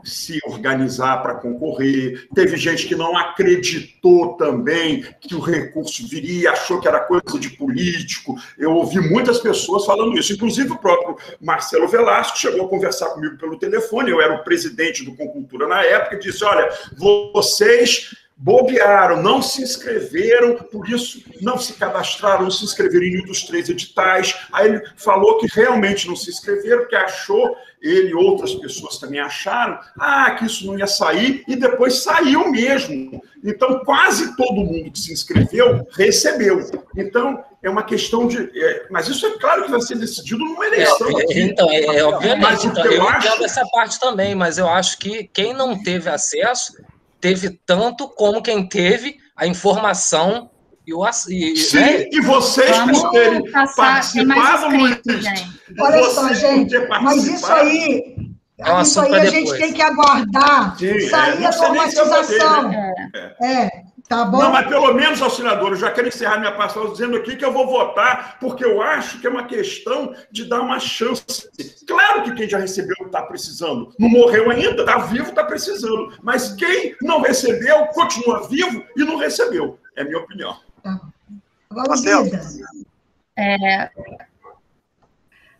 se organizar para concorrer, teve gente que não acreditou também que o recurso viria, achou que era coisa de político. Eu ouvi muitas pessoas falando isso, inclusive o próprio Marcelo Velasco chegou a conversar comigo pelo telefone, eu era o presidente do Concultura na época, e disse, olha, vocês bobearam, não se inscreveram, por isso não se cadastraram, não se inscreveram em nenhum dos 3 editais. Aí ele falou que realmente não se inscreveram, porque achou, ele e outras pessoas também acharam, que isso não ia sair, e depois saiu mesmo. Então, quase todo mundo que se inscreveu, recebeu. Então, é uma questão de... mas isso é claro que vai ser decidido numa eleição. Então, obviamente, eu entendo essa parte também, mas eu acho que quem não teve acesso teve tanto como quem teve a informação Sim, né? E vocês por terem participado muito. Olha só, gente, mas isso aí a gente tem que aguardar sair a normatização. Tá bom? Não, mas pelo menos, Auxiliadora, eu já quero encerrar minha participação dizendo aqui que eu vou votar, porque eu acho que é uma questão de dar uma chance. Claro que quem já recebeu está precisando. Não morreu ainda, está vivo, está precisando. Mas quem não recebeu, continua vivo e não recebeu. É a minha opinião. Tá. Agora, Vida.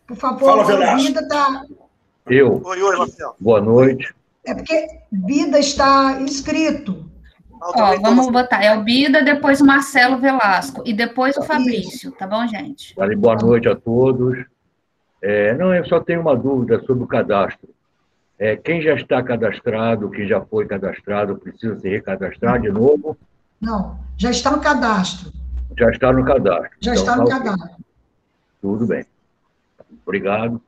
Por favor, fala, Vida está... Oi, Marcelo. Boa noite. É porque Vida está inscrito. Vamos votar. É o Bida, depois o Marcelo Velasco e depois o Fabrício, tá bom, gente? Vale, boa noite a todos. Eu só tenho uma dúvida sobre o cadastro. Quem já está cadastrado, quem já foi cadastrado, precisa se recadastrar de novo? Não, já está no cadastro. Já está no cadastro. Já está no cadastro. Tudo bem. Obrigado.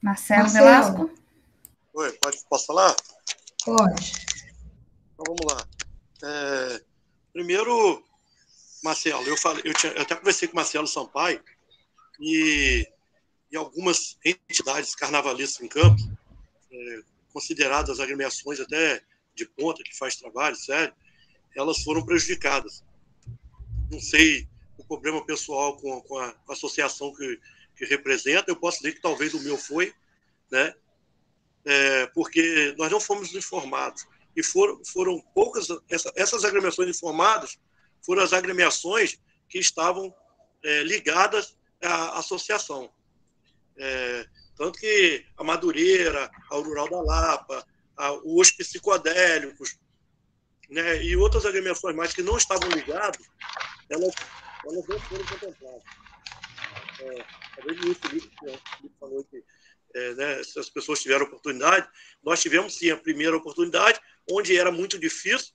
Marcelo Velasco? Oi, posso falar? Pode. Então, vamos lá. Primeiro, Marcelo, eu até conversei com o Marcelo Sampaio e algumas entidades carnavalistas em Campos, consideradas agremiações até de ponta, que faz trabalho sério, elas foram prejudicadas. Não sei o problema pessoal com a associação que representa, eu posso dizer que talvez o meu foi, né? Porque nós não fomos informados. E foram poucas, essas agremiações informadas foram as agremiações que estavam ligadas à associação. Tanto que a Madureira, a Rural da Lapa, os psicodélicos, né, e outras agremiações mais que não estavam ligadas, elas não foram contempladas. Talvez o Felipe falou que né, se as pessoas tiveram oportunidade, nós tivemos sim a primeira oportunidade, onde era muito difícil,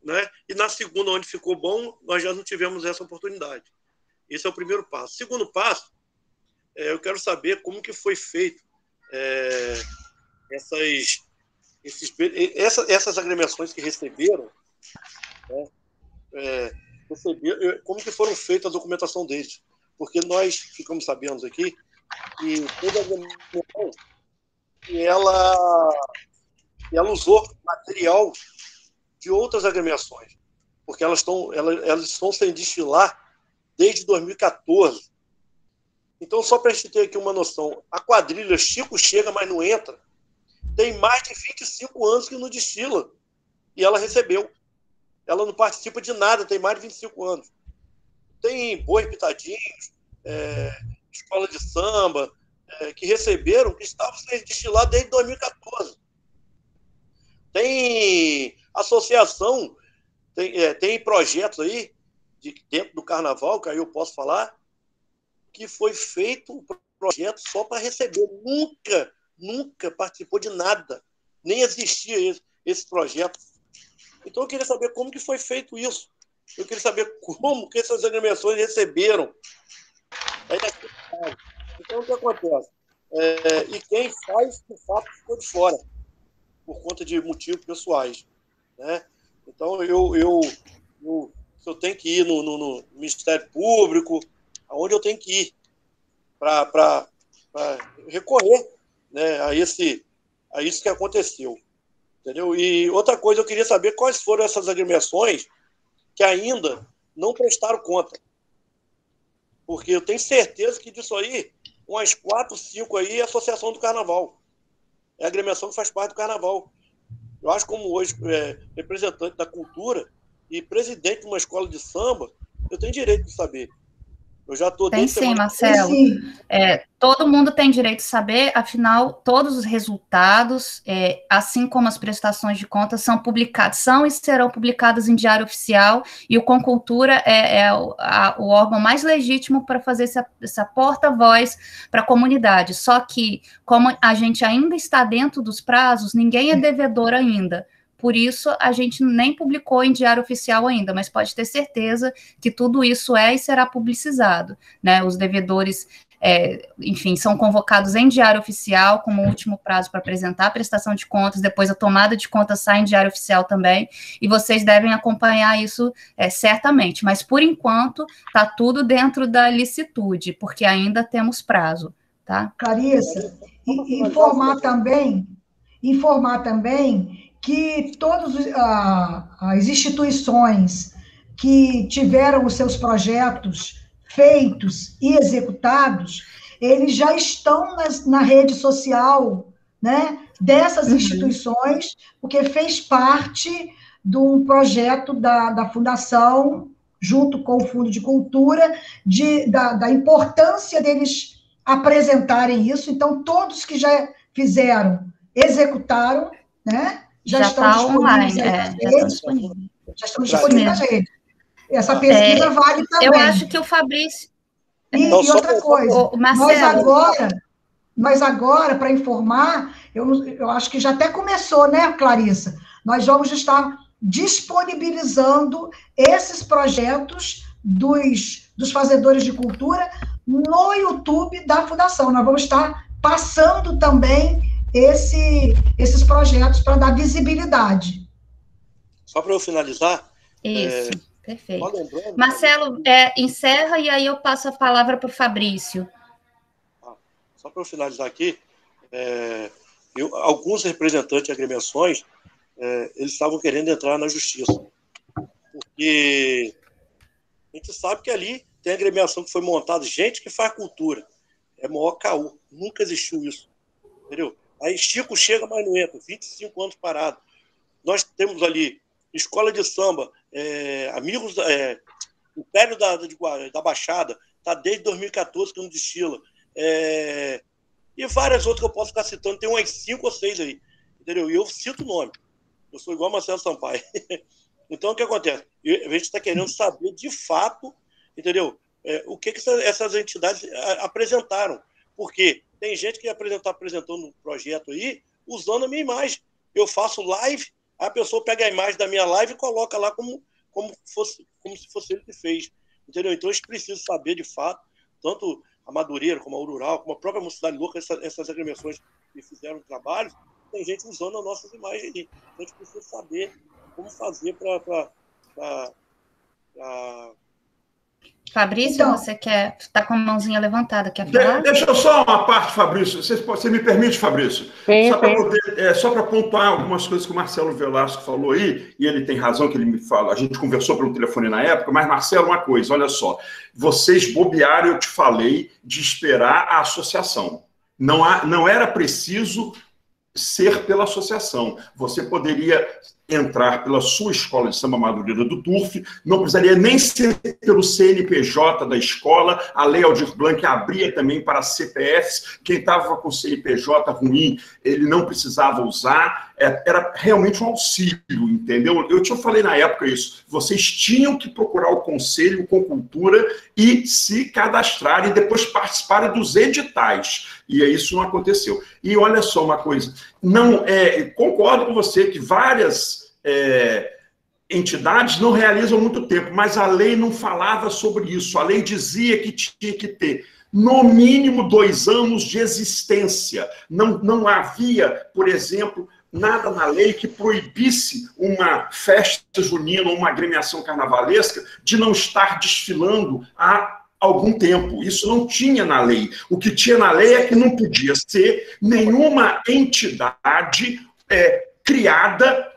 né, e na segunda, onde ficou bom, nós já não tivemos essa oportunidade. Esse é o primeiro passo. Segundo passo, eu quero saber como que foi feito essas agremiações que receberam, né, como que foram feitas a documentação deles. Porque nós ficamos sabendo aqui que toda agremiação ela usou material de outras agremiações, porque elas estão sem destilar desde 2014. Então, só para a gente ter aqui uma noção, a quadrilha Chico Chega, mas não entra, tem mais de 25 anos que não destila. E ela recebeu. Ela não participa de nada, tem mais de 25 anos. Tem Boi Pitadinhos, escola de samba, que receberam, que estavam sem destilar desde 2014. Tem associação, tem projetos aí, dentro do carnaval, que aí eu posso falar, que foi feito um projeto só para receber. Nunca participou de nada. Nem existia esse projeto. Então eu queria saber como que foi feito isso. Eu queria saber como que essas agremiações receberam. Então o que acontece? E quem faz, de fato, ficou de fora, por conta de motivos pessoais. Né? Então se eu tenho que ir no Ministério Público, aonde eu tenho que ir para recorrer, né, a isso que aconteceu. Entendeu? E outra coisa, eu queria saber quais foram essas agremiações que ainda não prestaram conta. Porque eu tenho certeza que disso aí, umas 4, 5 aí é a Associação do Carnaval. É a agremiação que faz parte do Carnaval. Eu acho como hoje representante da cultura e presidente de uma escola de samba, eu tenho direito de saber. Eu já estou... Tem sim, Marcelo. Todo mundo tem direito de saber, afinal, todos os resultados, assim como as prestações de contas, são e serão publicadas em Diário Oficial, e o Concultura é o órgão mais legítimo para fazer essa porta-voz para a comunidade. Só que, como a gente ainda está dentro dos prazos, ninguém é devedor ainda. Por isso, a gente nem publicou em Diário Oficial ainda, mas pode ter certeza que tudo isso e será publicizado, né? Os devedores, enfim, são convocados em Diário Oficial como último prazo para apresentar a prestação de contas, depois a tomada de contas sai em Diário Oficial também, e vocês devem acompanhar isso certamente, mas por enquanto está tudo dentro da licitude, porque ainda temos prazo, tá? Clarissa, informar também que todas as instituições que tiveram os seus projetos feitos e executados, eles já estão na rede social, né, dessas instituições, porque fez parte de um projeto da Fundação, junto com o Fundo de Cultura, da importância deles apresentarem isso. Então, todos que já fizeram, executaram, né, já estão disponíveis online, já estão disponíveis na rede. Essa pesquisa vale também. Eu acho que o Fabrício... E outra coisa, nós agora, para informar, eu acho que já até começou, né, Clarissa? Nós vamos estar disponibilizando esses projetos dos fazedores de cultura no YouTube da Fundação. Nós vamos estar passando também esses projetos para dar visibilidade. Só para eu finalizar... Isso, perfeito. Marcelo, encerra e aí eu passo a palavra para o Fabrício. Só para eu finalizar aqui, alguns representantes de agremiações, eles estavam querendo entrar na justiça. Porque a gente sabe que ali tem agremiação que foi montada, gente que faz cultura. É maior caô. Nunca existiu isso. Entendeu? Aí Chico chega, mas não entra. 25 anos parado. Nós temos ali escola de samba, amigos, Império da Baixada, está desde 2014 que não destila. E várias outras que eu posso ficar citando. Tem umas 5 ou 6 aí. Entendeu? E eu cito o nome. Eu sou igual Marcelo Sampaio. Então, o que acontece? A gente está querendo saber, de fato, entendeu? O que essas entidades apresentaram. Porque tem gente que apresentou no projeto aí, usando a minha imagem. Eu faço live, a pessoa pega a imagem da minha live e coloca lá como se fosse ele que fez. Entendeu? Então, a gente precisa saber, de fato, tanto a Madureira, como a Urural, como a própria Mocidade Louca, essas agremiações que fizeram trabalho, tem gente usando as nossas imagens ali. Então, a gente precisa saber como fazer para... Fabrício, então, você está com a mãozinha levantada, quer falar? Deixa eu só uma parte, Fabrício. Você me permite, Fabrício? Só para pontuar algumas coisas que o Marcelo Velasco falou aí, e ele tem razão que ele me fala, a gente conversou pelo telefone na época, mas, Marcelo, uma coisa, olha só, vocês bobearam, eu te falei, de esperar a associação. Não era preciso ser pela associação. Você poderia entrar pela sua escola de samba Madureira do Turf, não precisaria nem ser pelo CNPJ da escola, a Lei Aldir Blanc abria também para CPFs, quem estava com CNPJ ruim, ele não precisava usar, era realmente um auxílio, entendeu? Eu te falei na época isso, vocês tinham que procurar o Conselho com Cultura e se cadastrarem e depois participarem dos editais, e isso não aconteceu. E olha só uma coisa, concordo com você que várias entidades não realizam há muito tempo, mas a lei não falava sobre isso. A lei dizia que tinha que ter, no mínimo, 2 anos de existência. Não havia, por exemplo, nada na lei que proibisse uma festa junina ou uma agremiação carnavalesca de não estar desfilando há algum tempo. Isso não tinha na lei. O que tinha na lei é que não podia ser nenhuma entidade criada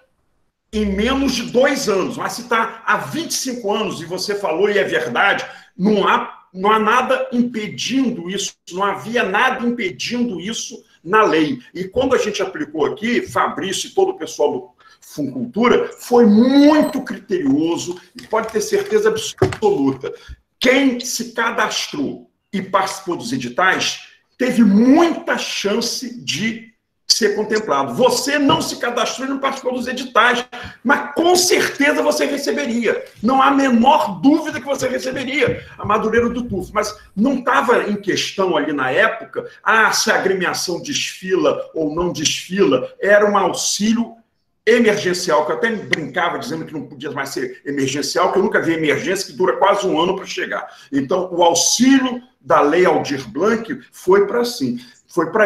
em menos de 2 anos. Mas se está há 25 anos, e você falou, e é verdade, não há nada impedindo isso, não havia nada impedindo isso na lei. E quando a gente aplicou aqui, Fabrício e todo o pessoal do Funcultura, foi muito criterioso, e pode ter certeza absoluta. Quem se cadastrou e participou dos editais teve muita chance de ser contemplado. Você não se cadastrou e não participou dos editais, mas com certeza você receberia. Não há a menor dúvida que você receberia a Madureira do Turf. Mas não estava em questão ali na época se a agremiação desfila ou não desfila. Era um auxílio emergencial, que eu até brincava dizendo que não podia mais ser emergencial, que eu nunca vi emergência que dura quase 1 ano para chegar. Então, o auxílio da Lei Aldir Blanc foi para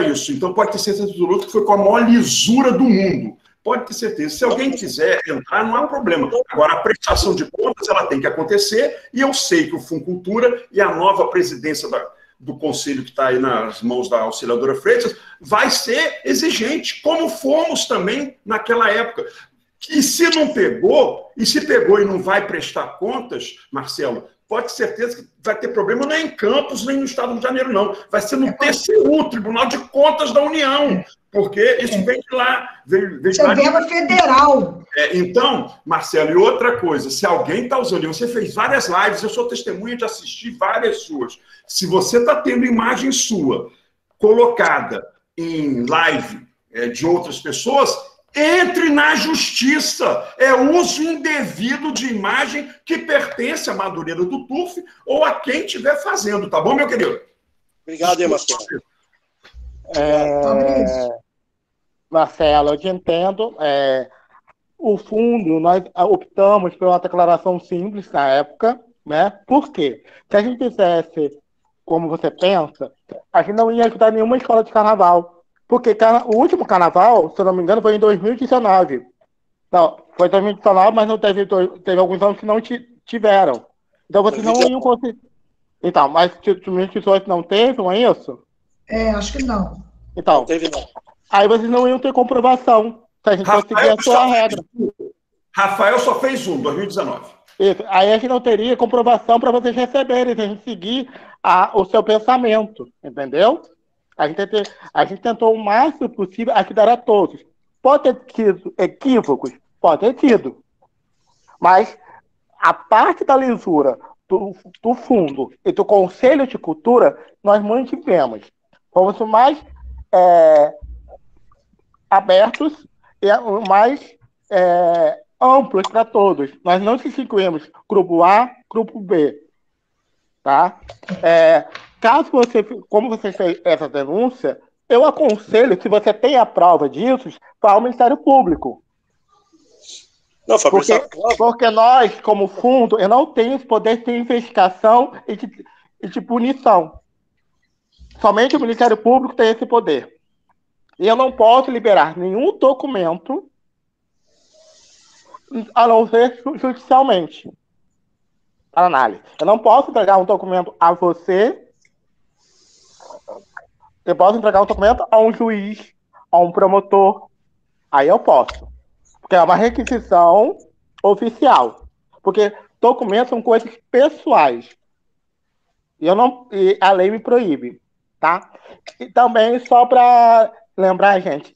isso. Então, pode ter certeza absoluta que foi com a maior lisura do mundo. Pode ter certeza. Se alguém quiser entrar, não há problema. Agora, a prestação de contas, ela tem que acontecer, e eu sei que o Funcultura e a nova presidência do conselho que está aí nas mãos da Auxiliadora Freitas vai ser exigente, como fomos também naquela época. E se não pegou, e não vai prestar contas, Marcelo, pode ter certeza que vai ter problema não é em Campos, nem no Estado do Rio de Janeiro, não. Vai ser no TCU, Tribunal de Contas da União, porque isso vem de lá. Isso é verba federal. Então, Marcelo, e outra coisa, se alguém está usando, e você fez várias lives, eu sou testemunha de assistir várias suas, se você está tendo imagem sua colocada em live de outras pessoas, entre na justiça. É uso indevido de imagem que pertence à Madureira do Turf ou a quem estiver fazendo, tá bom, meu querido? Obrigado, Marcelo. Marcelo, eu te entendo. O fundo, nós optamos por uma declaração simples na época, né? Por quê? Se a gente fizesse como você pensa, a gente não ia ajudar nenhuma escola de carnaval. Porque o último carnaval, se eu não me engano, foi em 2019. Não, foi em 2019, mas não teve alguns anos que não tiveram. Então vocês não iam conseguir. Então, mas 2018 não teve, não é isso? Acho que não. Então, não teve, não. Aí vocês não iam ter comprovação. Se a gente conseguir a sua regra. Rafael só fez 2019. Isso. Aí a gente não teria comprovação para vocês receberem, se a gente seguir o seu pensamento, entendeu? A gente tentou o máximo possível ajudar a todos. Pode ter tido equívocos? Pode ter tido. Mas a parte da lisura do fundo e do Conselho de Cultura, nós mantivemos. Fomos mais abertos e mais amplos para todos. Nós não distinguimos grupo A, grupo B. Tá? Caso como você fez essa denúncia, eu aconselho, se você tem a prova disso, para o Ministério Público. Não, Fabrício, porque nós, como fundo, eu não tenho esse poder de investigação e de punição. Somente o Ministério Público tem esse poder. E eu não posso liberar nenhum documento a não ser judicialmente. Para análise. Eu não posso entregar um documento a você. Eu posso entregar um documento a um juiz, a um promotor. Aí eu posso. Porque é uma requisição oficial. Porque documentos são coisas pessoais. E a lei me proíbe. Tá? E também, só para lembrar, gente,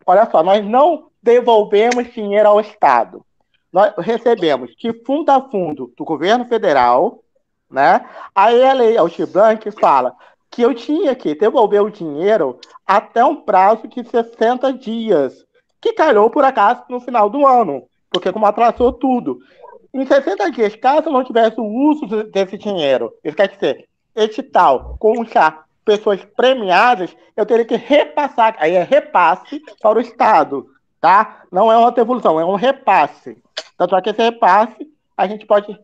olha só, nós não devolvemos dinheiro ao Estado. Nós recebemos de fundo a fundo do governo federal, né? Aí a lei Aldir Blanc fala que eu tinha que devolver o dinheiro até um prazo de 60 dias, que calhou, por acaso, no final do ano, porque como atrasou tudo. Em 60 dias, caso eu não tivesse o uso desse dinheiro, isso quer dizer, edital, com já pessoas premiadas, eu teria que repassar, aí é repasse para o Estado, tá? Não é uma devolução, é um repasse. Tanto é que esse repasse, a gente pode,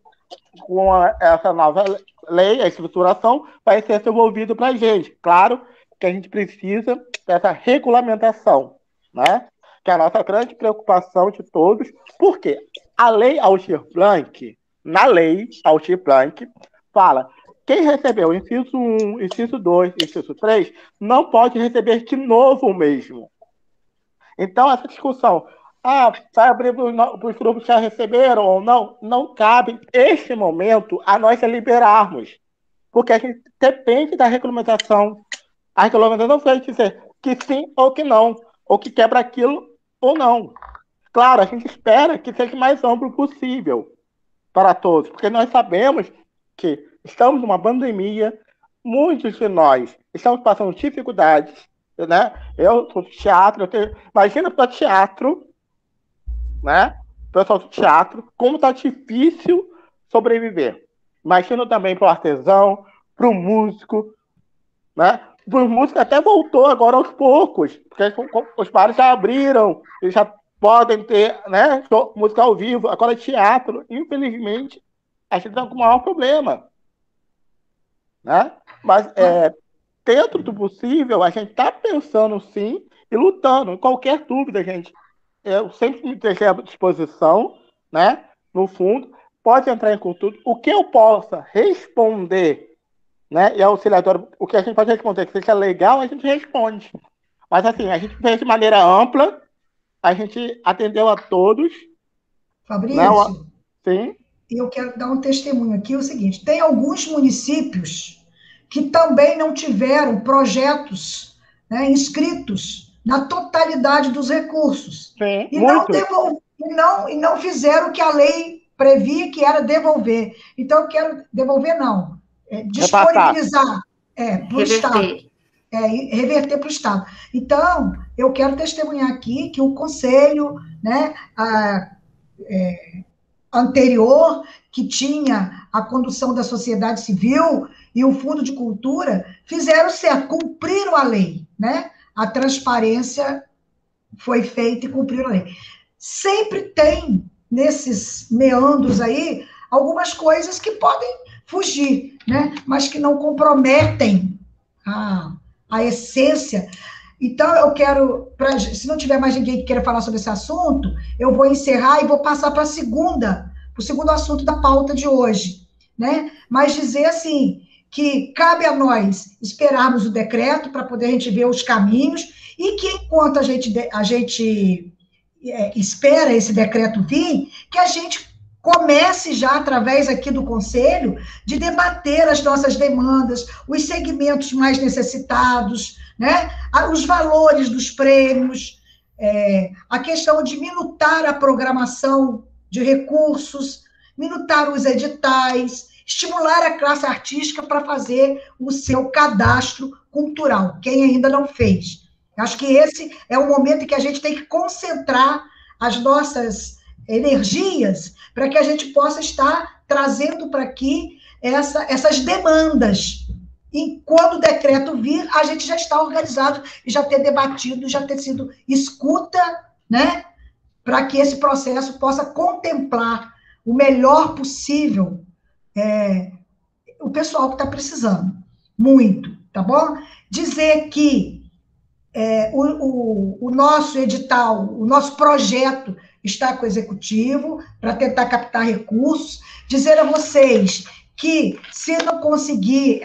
com essa nova lei, a estruturação, vai ser devolvido para a gente. Claro que a gente precisa dessa regulamentação, né? Que é a nossa grande preocupação de todos. Por quê? A lei Aldir Blanc, na lei Aldir Blanc, fala: quem recebeu inciso 1, inciso 2, inciso 3, não pode receber de novo o mesmo. Então, essa discussão, vai abrir para os grupos que já receberam ou não, não cabe, neste momento, a nós liberarmos. Porque a gente depende da regulamentação. A regulamentação vai dizer que sim ou que não, ou que quebra aquilo ou não. Claro, a gente espera que seja o mais amplo possível para todos, porque nós sabemos que estamos numa pandemia, muitos de nós estamos passando dificuldades, né? Eu sou de teatro, imagina para teatro, né? Pessoal do teatro, como está difícil sobreviver. Imagina também para o artesão, para o músico, né? Para o músico até voltou agora aos poucos, porque os bares já abriram, eles já podem ter, né, música ao vivo. Agora teatro, infelizmente, a gente está com o maior problema, né? Mas dentro do possível, a gente está pensando sim e lutando. Qualquer dúvida, gente, eu sempre me deixei à disposição, né? No fundo, pode entrar em contato. O que eu possa responder, né? E auxiliador, o que a gente pode responder, que seja legal, a gente responde. Mas assim, a gente fez de maneira ampla, a gente atendeu a todos. Fabrício, né? Sim. Eu quero dar um testemunho aqui, o seguinte: tem alguns municípios que também não tiveram projetos, né, inscritos na totalidade dos recursos. Sim, e não fizeram o que a lei previa, que era devolver. Então, eu quero devolver, não. Disponibilizar para o Estado. Reverter para o Estado. Então, eu quero testemunhar aqui que o Conselho, né, anterior, que tinha a condução da sociedade civil e o Fundo de Cultura, fizeram certo, cumpriram a lei, né? A transparência foi feita e cumpriram a lei. Sempre tem, nesses meandros aí, algumas coisas que podem fugir, né? Mas que não comprometem a essência. Então, eu quero, se não tiver mais ninguém que queira falar sobre esse assunto, eu vou encerrar e vou passar para o segundo assunto da pauta de hoje, né? Mas dizer assim, que cabe a nós esperarmos o decreto para poder a gente ver os caminhos e que enquanto a gente espera esse decreto vir, que a gente comece já, através aqui do Conselho, de debater as nossas demandas, os segmentos mais necessitados, né? Os valores dos prêmios, a questão de minutar a programação de recursos, minutar os editais, estimular a classe artística para fazer o seu cadastro cultural, quem ainda não fez. Acho que esse é o momento em que a gente tem que concentrar as nossas energias para que a gente possa estar trazendo para aqui essas demandas. E quando o decreto vir, a gente já está organizado e já ter debatido, já ter sido escuta, né? Para que esse processo possa contemplar o melhor possível o pessoal que está precisando. Muito, tá bom? Dizer que o nosso edital, o nosso projeto está com o executivo para tentar captar recursos, dizer a vocês que, se não conseguir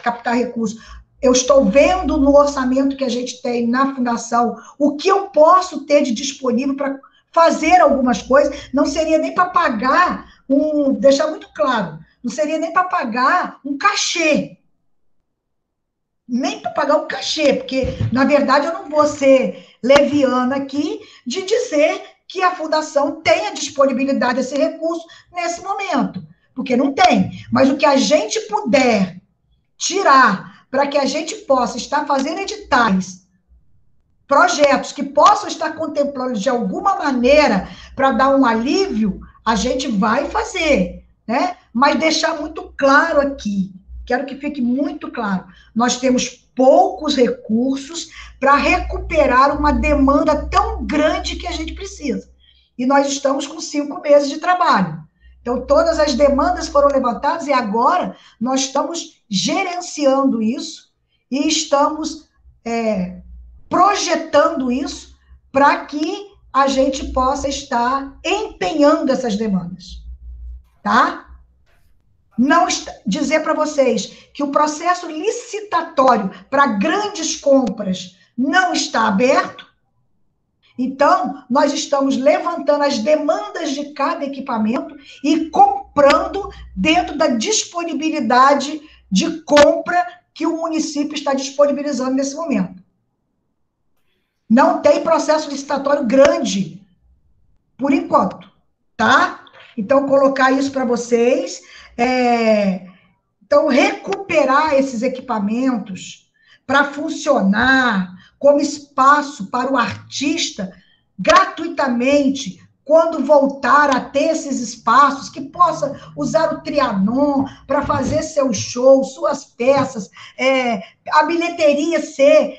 captar recursos, eu estou vendo no orçamento que a gente tem na Fundação o que eu posso ter de disponível para fazer algumas coisas, não seria nem para pagar deixar muito claro, não seria nem para pagar um cachê, nem para pagar um cachê, porque, na verdade, eu não vou ser leviana aqui de dizer que a Fundação tem a disponibilidade desse recurso nesse momento, porque não tem. Mas o que a gente puder tirar para que a gente possa estar fazendo editais, projetos que possam estar contemplando de alguma maneira para dar um alívio, a gente vai fazer, né? Mas deixar muito claro aqui, quero que fique muito claro, nós temos poucos recursos para recuperar uma demanda tão grande que a gente precisa. E nós estamos com 5 meses de trabalho. Então, todas as demandas foram levantadas e agora nós estamos gerenciando isso e estamos projetando isso para que a gente possa estar empenhando essas demandas. Tá? Não dizer para vocês que o processo licitatório para grandes compras não está aberto. Então, nós estamos levantando as demandas de cada equipamento e comprando dentro da disponibilidade de compra que o município está disponibilizando nesse momento. Não tem processo licitatório grande, por enquanto, tá? Então, colocar isso para vocês. Então, recuperar esses equipamentos para funcionar como espaço para o artista, gratuitamente, quando voltar a ter esses espaços, que possa usar o Trianon para fazer seus shows, suas peças, a bilheteria ser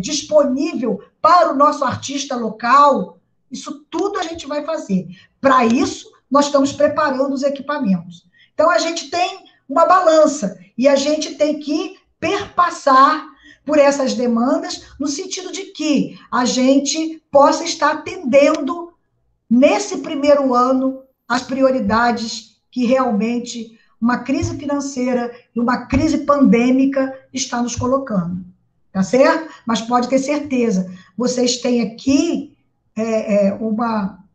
disponível para o nosso artista local, isso tudo a gente vai fazer. Para isso, nós estamos preparando os equipamentos. Então, a gente tem uma balança e a gente tem que perpassar por essas demandas, no sentido de que a gente possa estar atendendo, nesse primeiro ano, as prioridades que realmente uma crise financeira e uma crise pandêmica está nos colocando. Tá certo? Mas pode ter certeza, vocês têm aqui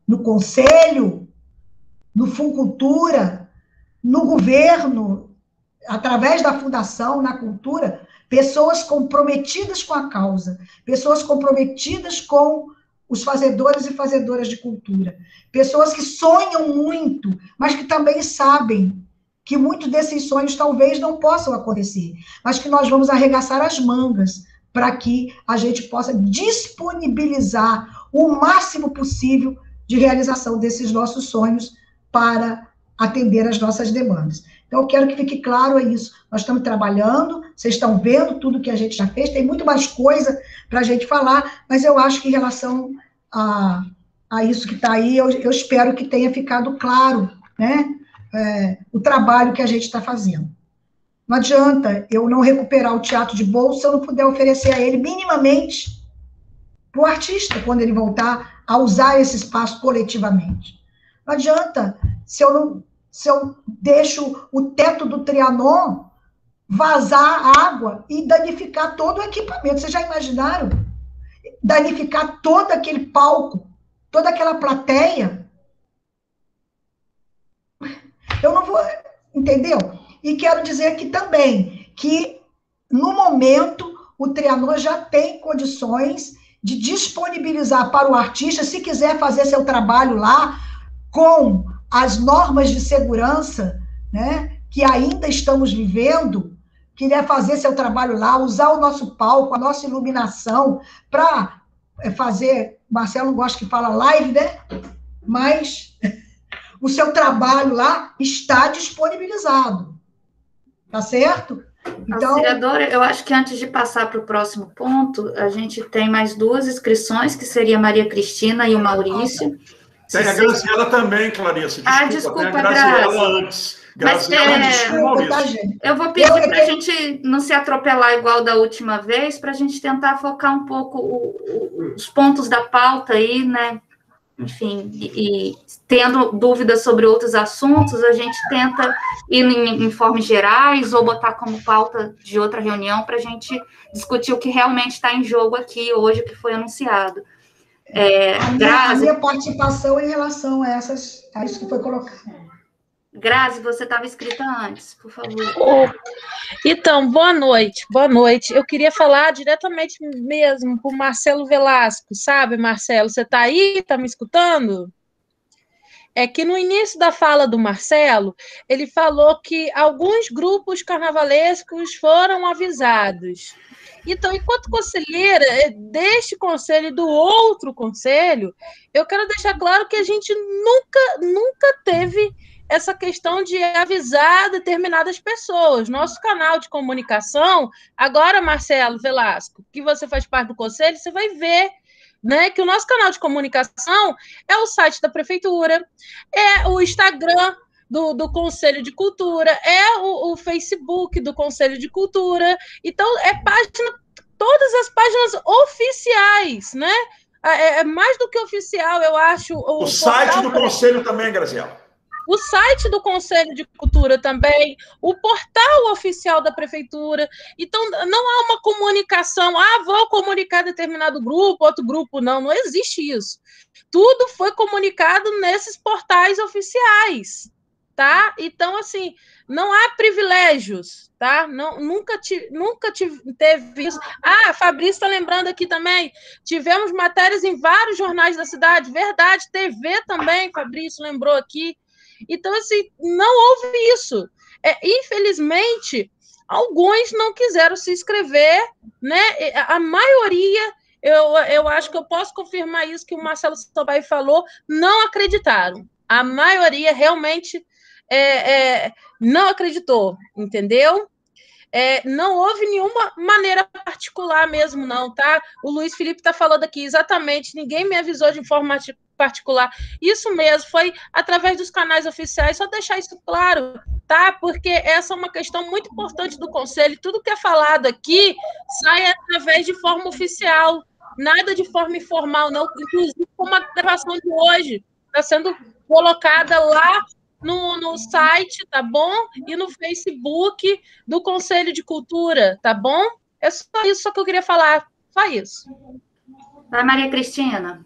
no Conselho, no Funcultura, no governo, através da Fundação, na cultura, pessoas comprometidas com a causa, pessoas comprometidas com os fazedores e fazedoras de cultura, pessoas que sonham muito, mas que também sabem que muitos desses sonhos talvez não possam acontecer, mas que nós vamos arregaçar as mangas para que a gente possa disponibilizar o máximo possível de realização desses nossos sonhos para atender as nossas demandas. Então, eu quero que fique claro isso. Nós estamos trabalhando, vocês estão vendo tudo que a gente já fez, tem muito mais coisa para a gente falar, mas eu acho que em relação a isso que está aí, eu espero que tenha ficado claro, né, o trabalho que a gente está fazendo. Não adianta eu não recuperar o teatro de bolso se eu não puder oferecer a ele minimamente para o artista, quando ele voltar a usar esse espaço coletivamente. Não adianta se eu deixo o teto do Trianon vazar água e danificar todo o equipamento. Vocês já imaginaram? Danificar todo aquele palco, toda aquela plateia? Eu não vou... Entendeu? E quero dizer aqui também que, no momento, o Trianon já tem condições de disponibilizar para o artista, se quiser fazer seu trabalho lá, com as normas de segurança, né, que ainda estamos vivendo, quiser fazer seu trabalho lá, usar o nosso palco, a nossa iluminação, para fazer, Marcelo não gosta que fala live, né? Mas o seu trabalho lá está disponibilizado. Tá certo? Então, auxiliadora, eu acho que antes de passar para o próximo ponto, a gente tem mais 2 inscrições, que seria a Maria Cristina e o Maurício. Tem a Graziela também, Clarissa. Desculpa, tem a Graziela antes. Eu vou pedir para a gente não se atropelar igual da última vez, para a gente tentar focar um pouco os pontos da pauta aí, né? Enfim, e tendo dúvidas sobre outros assuntos, a gente tenta ir em formas gerais ou botar como pauta de outra reunião para a gente discutir o que realmente está em jogo aqui hoje, o que foi anunciado. A minha participação em relação a isso que foi colocado. Grazi, você estava inscrita antes, por favor. Então, boa noite, boa noite. Eu queria falar diretamente mesmo para o Marcelo Velasco, sabe, Marcelo? Você está aí? Está me escutando? É que no início da fala do Marcelo, ele falou que alguns grupos carnavalescos foram avisados. Então, enquanto conselheira deste conselho e do outro conselho, eu quero deixar claro que a gente nunca teve essa questão de avisar determinadas pessoas. Nosso canal de comunicação, agora, Marcelo Velasco, que você faz parte do conselho, você vai ver, né, que o nosso canal de comunicação é o site da prefeitura, é o Instagram do Conselho de Cultura, é o Facebook do Conselho de Cultura. Então, todas as páginas oficiais, né? É mais do que oficial, eu acho. O site do Conselho também, Graziela. O site do Conselho de Cultura também, o portal oficial da Prefeitura. Então, não há uma comunicação, vou comunicar determinado grupo, outro grupo, não existe isso. Tudo foi comunicado nesses portais oficiais, tá? Então, assim, não há privilégios, tá? Nunca teve isso. Fabrício está lembrando aqui também, tivemos matérias em vários jornais da cidade, verdade, TV também, Fabrício lembrou aqui. Então, assim, não houve isso. Infelizmente, alguns não quiseram se inscrever, né? A maioria, eu acho que eu posso confirmar isso que o Marcelo Sampaio falou, não acreditaram. A maioria realmente não acreditou, entendeu? Não houve nenhuma maneira particular mesmo, não, tá? O Luiz Felipe está falando aqui, exatamente, ninguém me avisou de forma particular. Isso mesmo, foi através dos canais oficiais, só deixar isso claro, tá? Porque essa é uma questão muito importante do Conselho, tudo que é falado aqui sai através de forma oficial, nada de forma informal, não, inclusive como a gravação de hoje está sendo colocada lá no site, tá bom? E no Facebook do Conselho de Cultura, tá bom? É só isso que eu queria falar, só isso. Vai, Maria Cristina.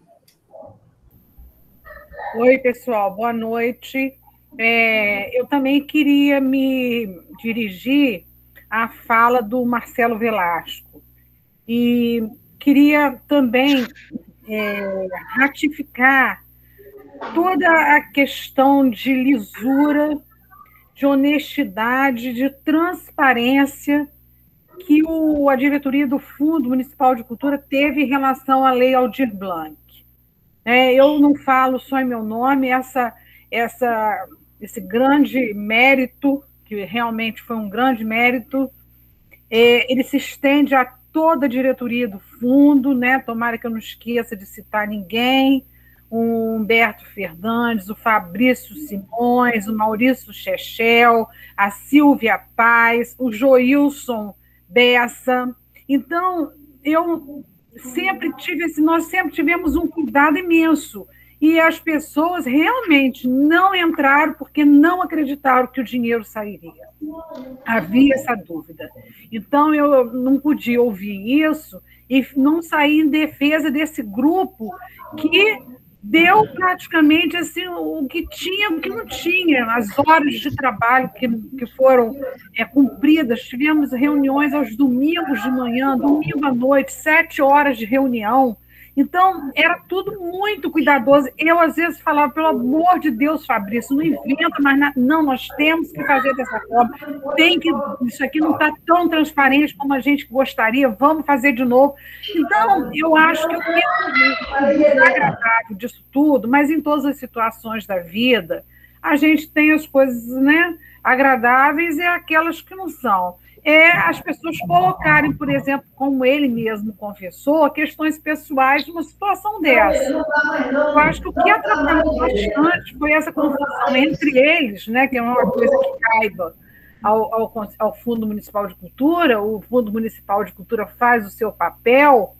Oi, pessoal, boa noite. Eu também queria me dirigir à fala do Marcelo Velasco. E queria também ratificar toda a questão de lisura, de honestidade, de transparência que a diretoria do Fundo Municipal de Cultura teve em relação à Lei Aldir Blanc. Eu não falo só em meu nome, esse grande mérito, que realmente foi um grande mérito, ele se estende a toda a diretoria do fundo, né? Tomara que eu não esqueça de citar ninguém, o Humberto Fernandes, o Fabrício Simões, o Maurício Chechel, a Silvia Paz, o Joilson Bessa. Então, nós sempre tivemos um cuidado imenso, e as pessoas realmente não entraram porque não acreditaram que o dinheiro sairia. Havia essa dúvida. Então, eu não podia ouvir isso e não sair em defesa desse grupo que deu praticamente assim, o que tinha, o que não tinha, as horas de trabalho que foram cumpridas. Tivemos reuniões aos domingos de manhã, domingo à noite, 7 horas de reunião. Então, era tudo muito cuidadoso. Eu, às vezes, falava, pelo amor de Deus, Fabrício, não inventa mais nada. Não, nós temos que fazer dessa forma. Isso aqui não está tão transparente como a gente gostaria, vamos fazer de novo. Então, eu acho que o que é agradável disso tudo, mas em todas as situações da vida, a gente tem as coisas, né, agradáveis e aquelas que não são. As pessoas colocarem, por exemplo, como ele mesmo confessou, questões pessoais numa situação dessa. Eu acho que o que atrapalhou bastante foi essa confusão entre eles, né, que é uma coisa que caiba ao Fundo Municipal de Cultura. O Fundo Municipal de Cultura faz o seu papel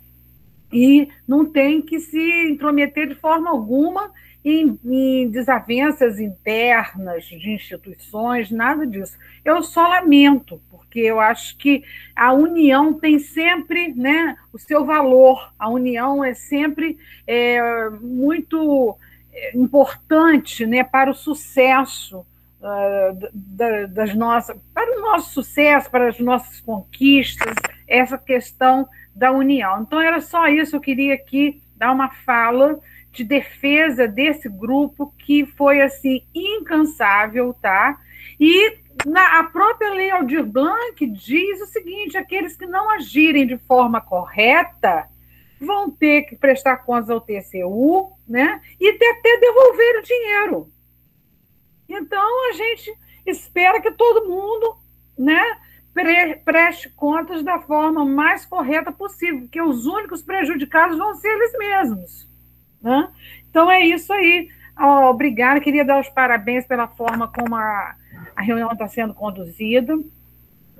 e não tem que se intrometer de forma alguma em desavenças internas de instituições, nada disso. Eu só lamento, porque eu acho que a união tem sempre, né, o seu valor. A união é sempre muito importante, né, para o sucesso das nossas, para o nosso sucesso, para as nossas conquistas, essa questão da união. Então, era só isso, eu queria aqui dar uma fala de defesa desse grupo que foi, assim, incansável, tá? E a própria Lei Aldir Blanc diz o seguinte: aqueles que não agirem de forma correta vão ter que prestar contas ao TCU, né? E até devolver o dinheiro. Então, a gente espera que todo mundo, né, preste contas da forma mais correta possível, porque os únicos prejudicados vão ser eles mesmos, né? Então, é isso aí. Obrigada, queria dar os parabéns pela forma como a reunião está sendo conduzida.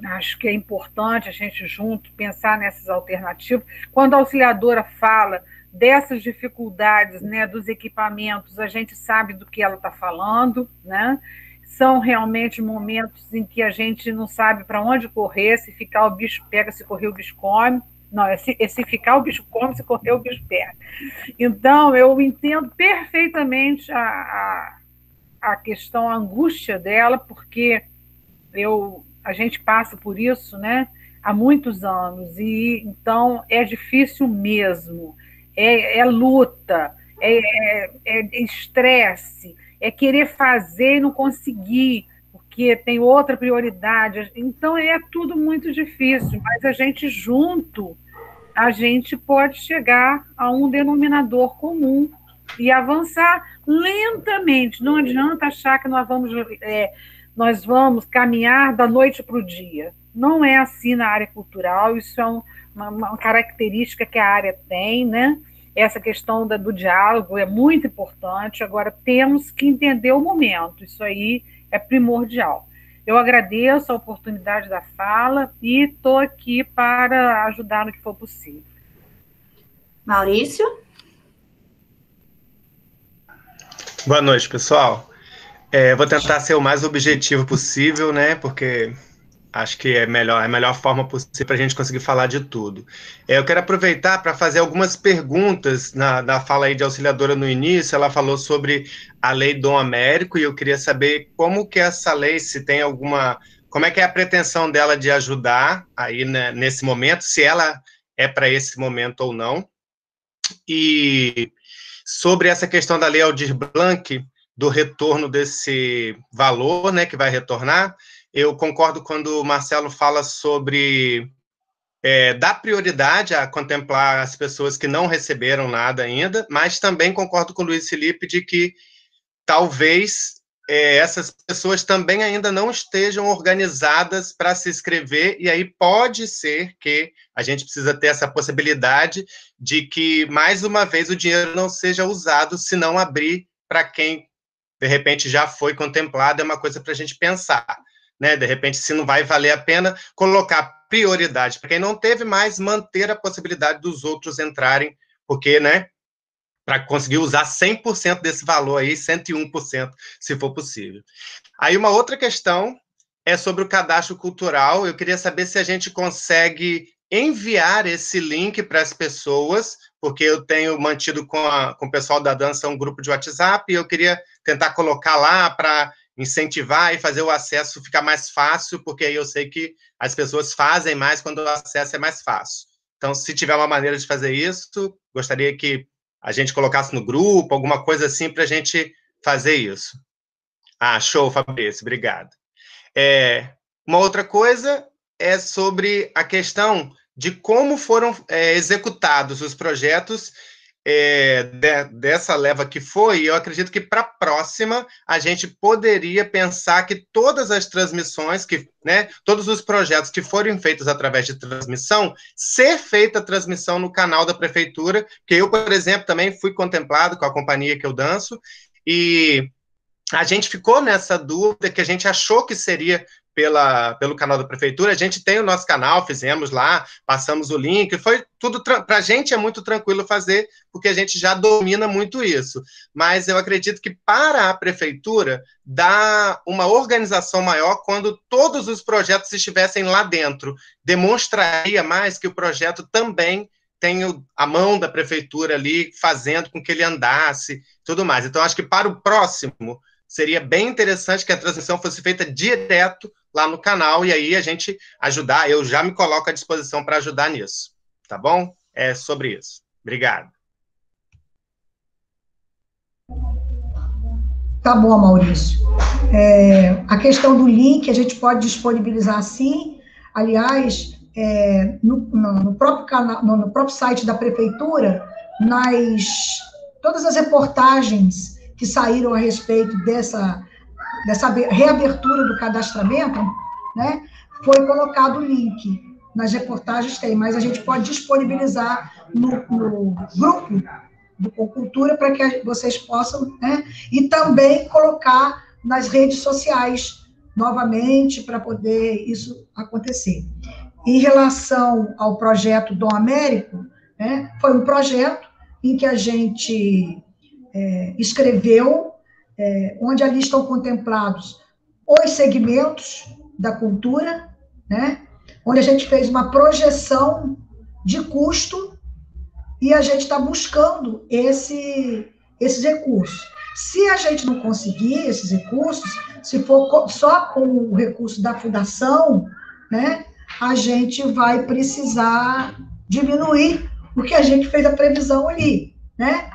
Acho que é importante a gente junto pensar nessas alternativas. Quando a auxiliadora fala dessas dificuldades, né, dos equipamentos, a gente sabe do que ela está falando, né? São realmente momentos em que a gente não sabe para onde correr, se ficar o bicho pega, se correr o bicho come. Não, se ficar o bicho come, se correr o bicho pega. Então, eu entendo perfeitamente a questão, a angústia dela, porque a gente passa por isso, né, há muitos anos, e então é difícil mesmo, é luta, é estresse, é querer fazer e não conseguir, porque tem outra prioridade. Então, é tudo muito difícil, mas a gente junto, a gente pode chegar a um denominador comum e avançar lentamente. Não adianta achar que nós vamos caminhar da noite para o dia. Não é assim na área cultural, isso é uma característica que a área tem, né? Essa questão do diálogo é muito importante. Agora, temos que entender o momento, isso aí é primordial. Eu agradeço a oportunidade da fala e estou aqui para ajudar no que for possível. Maurício? Boa noite, pessoal. Vou tentar ser o mais objetivo possível, né? Porque acho que é a melhor forma possível para a gente conseguir falar de tudo. Eu quero aproveitar para fazer algumas perguntas na fala aí de auxiliadora no início. Ela falou sobre a Lei Dom Américo, e eu queria saber como que essa lei, se tem alguma... Como é que é a pretensão dela de ajudar aí, né, nesse momento, se ela é para esse momento ou não. E sobre essa questão da Lei Aldir Blanc, do retorno desse valor, né, que vai retornar, eu concordo quando o Marcelo fala sobre dar prioridade a contemplar as pessoas que não receberam nada ainda, mas também concordo com o Luiz Felipe de que talvez essas pessoas também ainda não estejam organizadas para se inscrever, e aí pode ser que a gente precisa ter essa possibilidade de que, mais uma vez, o dinheiro não seja usado se não abrir para quem, de repente, já foi contemplado. É uma coisa para a gente pensar, né? De repente, se não vai valer a pena, colocar prioridade para quem não teve, mas manter a possibilidade dos outros entrarem, porque, né, para conseguir usar 100% desse valor aí, 101%, se for possível. Aí uma outra questão é sobre o cadastro cultural. Eu queria saber se a gente consegue enviar esse link para as pessoas, porque eu tenho mantido com o pessoal da dança um grupo de WhatsApp, e eu queria tentar colocar lá para incentivar e fazer o acesso ficar mais fácil, porque aí eu sei que as pessoas fazem mais quando o acesso é mais fácil. Então, se tiver uma maneira de fazer isso, gostaria que a gente colocasse no grupo, alguma coisa assim, para a gente fazer isso. Ah, show, Fabrício, obrigado. Uma outra coisa é sobre a questão de como foram executados os projetos dessa leva que foi, e eu acredito que para a próxima a gente poderia pensar que todas as transmissões, todos os projetos que forem feitos através de transmissão, ser feita a transmissão no canal da prefeitura, que eu, por exemplo, também fui contemplado com a companhia que eu danço, e a gente ficou nessa dúvida, que a gente achou que seria pelo canal da prefeitura. A gente tem o nosso canal, fizemos lá, passamos o link, foi tudo, para a gente é muito tranquilo fazer, porque a gente já domina muito isso, mas eu acredito que para a prefeitura dá uma organização maior quando todos os projetos estivessem lá dentro, demonstraria mais que o projeto também tem a mão da prefeitura ali, fazendo com que ele andasse, tudo mais. Então, acho que para o próximo, seria bem interessante que a transmissão fosse feita direto lá no canal, e aí a gente ajudar, eu já me coloco à disposição para ajudar nisso, tá bom? É sobre isso. Obrigado. Tá bom, Maurício. A questão do link, a gente pode disponibilizar sim, aliás, no próprio canal, no próprio site da prefeitura, todas as reportagens que saíram a respeito dessa reabertura do cadastramento, né, foi colocado o link. Nas reportagens tem, mas a gente pode disponibilizar no grupo do Concultura para que vocês possam, né, e também colocar nas redes sociais novamente para poder isso acontecer. Em relação ao projeto Dom Américo, né, foi um projeto em que a gente escreveu, onde ali estão contemplados os segmentos da cultura, né, onde a gente fez uma projeção de custo e a gente está buscando esses recursos. Se a gente não conseguir esses recursos, se for só com o recurso da fundação, né, a gente vai precisar diminuir o que a gente fez a previsão ali, né,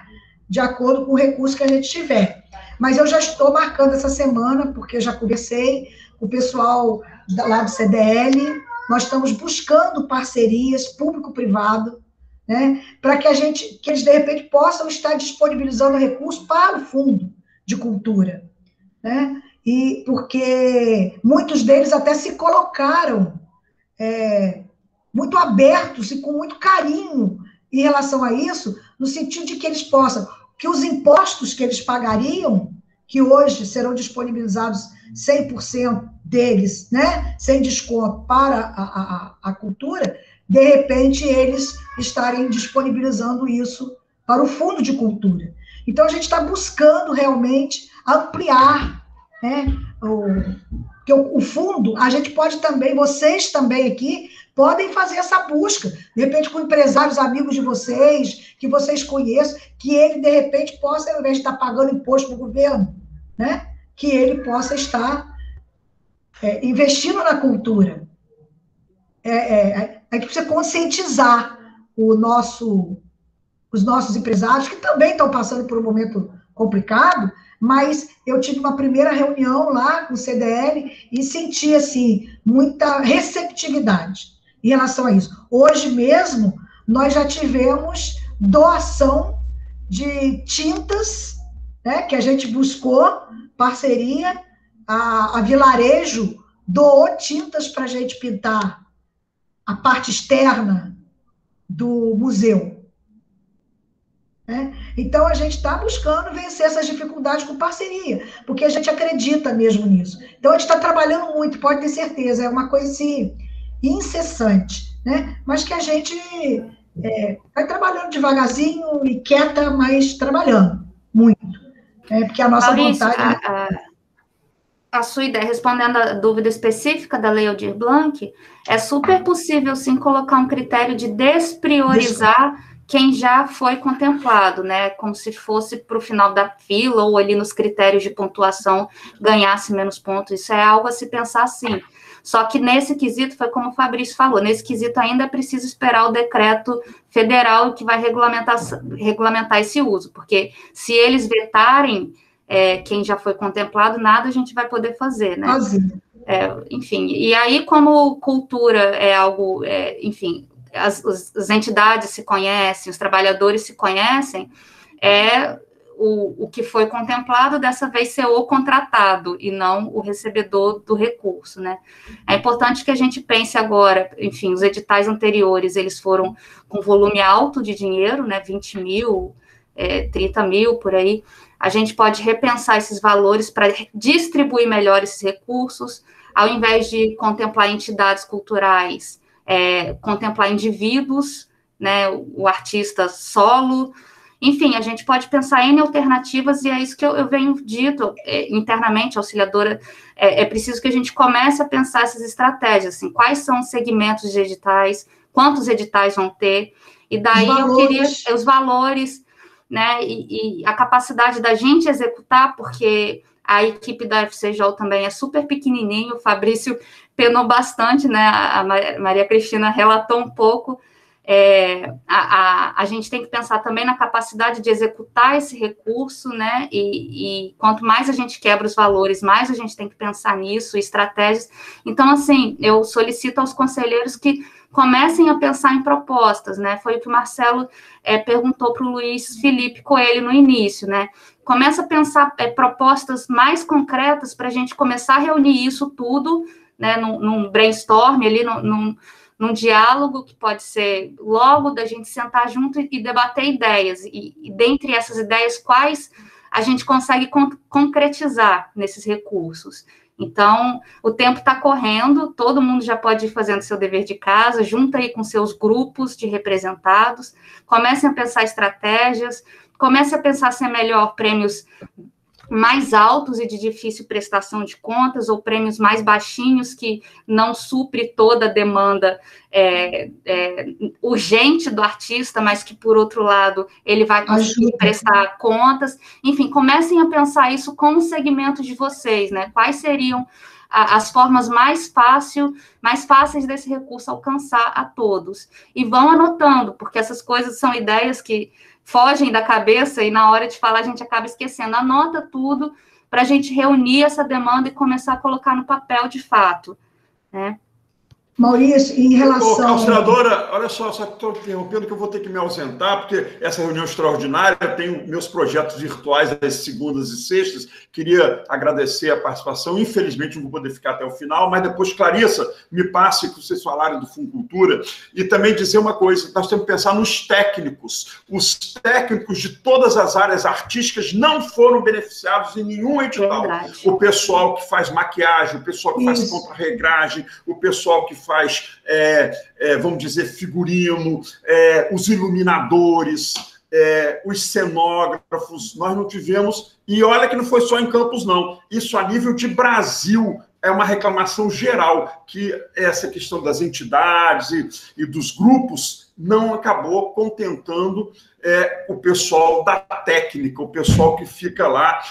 de acordo com o recurso que a gente tiver. Mas eu já estou marcando essa semana, porque eu já conversei com o pessoal lá do CDL, nós estamos buscando parcerias público-privado, né, para que eles, de repente, possam estar disponibilizando recursos para o Fundo de Cultura, né, e porque muitos deles até se colocaram muito abertos e com muito carinho em relação a isso, no sentido de que eles possam, que os impostos que eles pagariam, que hoje serão disponibilizados 100% deles, né, sem desconto para a cultura, de repente eles estarem disponibilizando isso para o Fundo de Cultura. Então, a gente está buscando realmente ampliar, né, o fundo. A gente pode também, vocês também aqui, podem fazer essa busca, de repente com empresários amigos de vocês, que vocês conheçam, que ele, de repente, possa, ao invés de estar pagando imposto para o governo, né, que ele possa estar investindo na cultura. A gente precisa conscientizar os nossos empresários, que também estão passando por um momento complicado, mas eu tive uma primeira reunião lá com o CDL e senti, assim, muita receptividade em relação a isso. Hoje mesmo, nós já tivemos doação de tintas né, que a gente buscou parceria, a Vilarejo doou tintas para a gente pintar a parte externa do museu. Né? Então, a gente está buscando vencer essas dificuldades com parceria, porque a gente acredita mesmo nisso. Então, a gente está trabalhando muito, pode ter certeza, é uma coisa assim, incessante, né? Mas que a gente vai trabalhando devagarzinho e quieta, mas trabalhando muito. Porque a nossa Maurício, vontade... A sua ideia, respondendo a dúvida específica da Lei Aldir Blanc, é super possível, sim, colocar um critério de despriorizar quem já foi contemplado, né? Como se fosse para o final da fila ou ali nos critérios de pontuação ganhasse menos pontos. Isso é algo a se pensar, sim. Só que nesse quesito, foi como o Fabrício falou, nesse quesito ainda é preciso esperar o decreto federal que vai regulamentar esse uso, porque se eles vetarem quem já foi contemplado, nada a gente vai poder fazer, né? Enfim, e aí como cultura é algo, enfim, as entidades se conhecem, os trabalhadores se conhecem, o que foi contemplado dessa vez ser o contratado e não o recebedor do recurso, né? É importante que a gente pense agora, enfim, os editais anteriores, eles foram com volume alto de dinheiro, né? 20 mil, 30 mil, por aí. A gente pode repensar esses valores para distribuir melhor esses recursos, ao invés de contemplar entidades culturais, contemplar indivíduos, né, o artista solo. Enfim, a gente pode pensar em alternativas, e é isso que eu venho dito internamente, auxiliadora, é preciso que a gente comece a pensar essas estratégias, assim, quais são os segmentos de editais, quantos editais vão ter, e daí eu queria os valores, né, e a capacidade da gente executar, porque a equipe da FCJ também é super pequenininha, o Fabrício penou bastante, né, a Maria Cristina relatou um pouco, a gente tem que pensar também na capacidade de executar esse recurso, né, e quanto mais a gente quebra os valores, mais a gente tem que pensar nisso, estratégias. Então, assim, eu solicito aos conselheiros que comecem a pensar em propostas, né, foi o que o Marcelo perguntou para o Luiz Felipe Coelho no início, né, começa a pensar propostas mais concretas para a gente começar a reunir isso tudo, né, num brainstorm ali, num diálogo que pode ser logo da gente sentar junto e debater ideias, e dentre essas ideias, quais a gente consegue concretizar nesses recursos. Então, o tempo está correndo, todo mundo já pode ir fazendo seu dever de casa, junta aí com seus grupos de representados, comecem a pensar estratégias, comecem a pensar se é melhor prêmios mais altos e de difícil prestação de contas, ou prêmios mais baixinhos que não supre toda a demanda urgente do artista, mas que, por outro lado, ele vai conseguir prestar contas. Enfim, comecem a pensar isso como segmento de vocês, né? Quais seriam as formas mais fáceis desse recurso alcançar a todos. E vão anotando, porque essas coisas são ideias que fogem da cabeça e na hora de falar a gente acaba esquecendo. Anota tudo para a gente reunir essa demanda e começar a colocar no papel de fato, né? Maurício, em relação... Auxiliadora, olha só estou interrompendo que eu vou ter que me ausentar, porque essa reunião extraordinária, eu tenho meus projetos virtuais às segundas e sextas, queria agradecer a participação, infelizmente não vou poder ficar até o final, mas depois, Clarissa, me passe que vocês falaram do Fundo Cultura, e também dizer uma coisa, nós temos que pensar nos técnicos, os técnicos de todas as áreas artísticas não foram beneficiados em nenhum edital. O pessoal que faz maquiagem, o pessoal que faz contra-regragem, o pessoal que faz, vamos dizer, figurino, os iluminadores, os cenógrafos, nós não tivemos, e olha que não foi só em Campos, não, isso a nível de Brasil, é uma reclamação geral, que essa questão das entidades e dos grupos não acabou contentando o pessoal da técnica, o pessoal que fica lá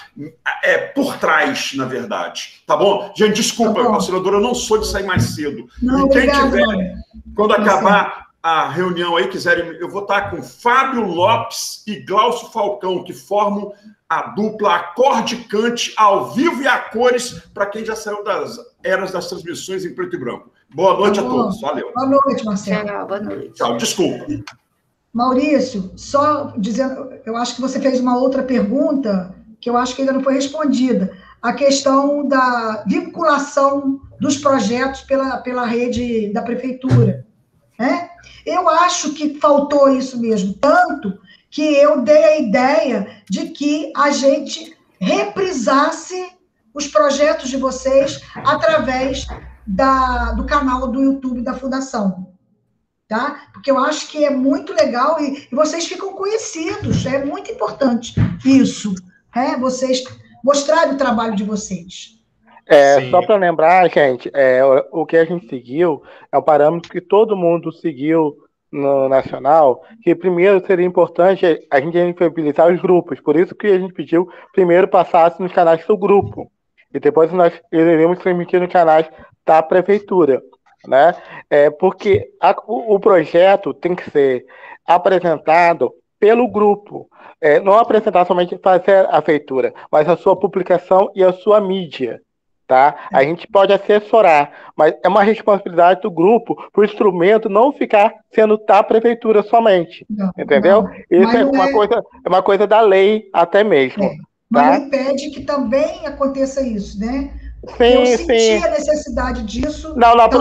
por trás, na verdade. Tá bom? Gente, desculpa, auxiliadora, eu não sou de sair mais cedo. Não, e quem obrigado, tiver, quando acabar a reunião aí, quiserem, eu vou estar com Fábio Lopes e Glaucio Falcão, que formam a dupla Acorde Cante ao vivo e a cores, para quem já saiu das eras das transmissões em preto e branco. Boa noite a todos. Valeu. Boa noite, Marcelo. Tchau, boa noite. Tchau, desculpa. Maurício, só dizendo, eu acho que você fez uma outra pergunta que eu acho que ainda não foi respondida, a questão da vinculação dos projetos pela rede da prefeitura, né? Eu acho que faltou isso mesmo, tanto que eu dei a ideia de que a gente reprisasse os projetos de vocês através do canal do YouTube da Fundação, tá? Porque eu acho que é muito legal e vocês ficam conhecidos, é muito importante isso, vocês mostrarem o trabalho de vocês. Só para lembrar, gente, o que a gente seguiu é o parâmetro que todo mundo seguiu no nacional, que primeiro seria importante a gente inviabilizar os grupos, por isso que a gente pediu primeiro passasse nos canais do grupo, e depois nós iremos transmitir nos canais da prefeitura, né? Porque o projeto tem que ser apresentado pelo grupo, não apresentar somente fazer a feitura, mas a sua publicação e a sua mídia. Tá? A gente pode assessorar, mas é uma responsabilidade do grupo para o instrumento não ficar sendo da prefeitura somente, entendeu? Isso é uma coisa da lei até mesmo. Mas tá? não impede que também aconteça isso, né? Sim, eu senti a necessidade disso.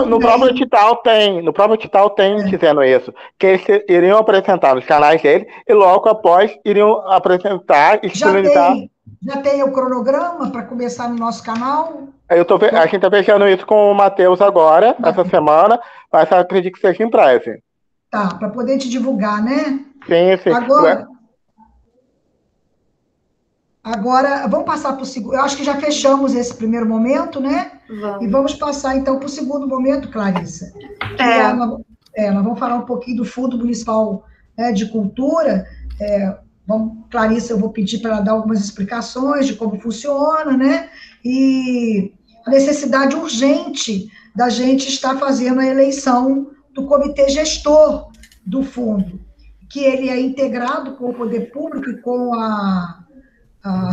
No próprio edital tem dizendo isso, que eles iriam apresentar nos canais dele e logo após iriam apresentar e disponibilizar. Já tem o cronograma para começar no nosso canal? A gente está fechando isso com o Matheus agora, essa semana, mas acredito que seja em breve. Tá, para poder te divulgar, né? Sim. Agora, vamos passar para o segundo. Eu acho que já fechamos esse primeiro momento, né? Vamos. E vamos passar, então, para o segundo momento, Clarissa. Nós vamos falar um pouquinho do Fundo Municipal de Cultura. Clarissa, eu vou pedir para ela dar algumas explicações de como funciona, né? E a necessidade urgente da gente estar fazendo a eleição do comitê gestor do fundo, que ele é integrado com o poder público e com a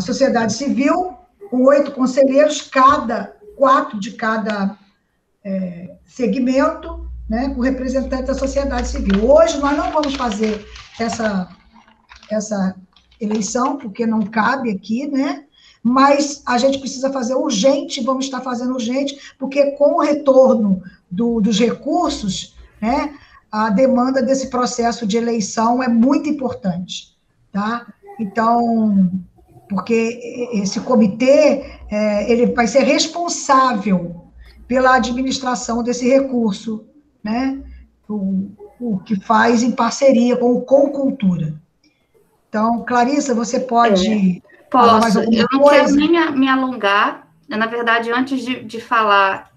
sociedade civil, com 8 conselheiros, 4 de cada segmento, né, com representante da sociedade civil. Hoje nós não vamos fazer essa eleição, porque não cabe aqui, né? Mas a gente precisa fazer urgente, vamos estar fazendo urgente, porque com o retorno dos recursos, né, a demanda desse processo de eleição é muito importante, tá? Então, porque esse comitê, ele vai ser responsável pela administração desse recurso, né? O que faz em parceria com o Concultura. Então, Clarissa, você pode... Posso, eu não quero nem me alongar. Na verdade, antes de falar,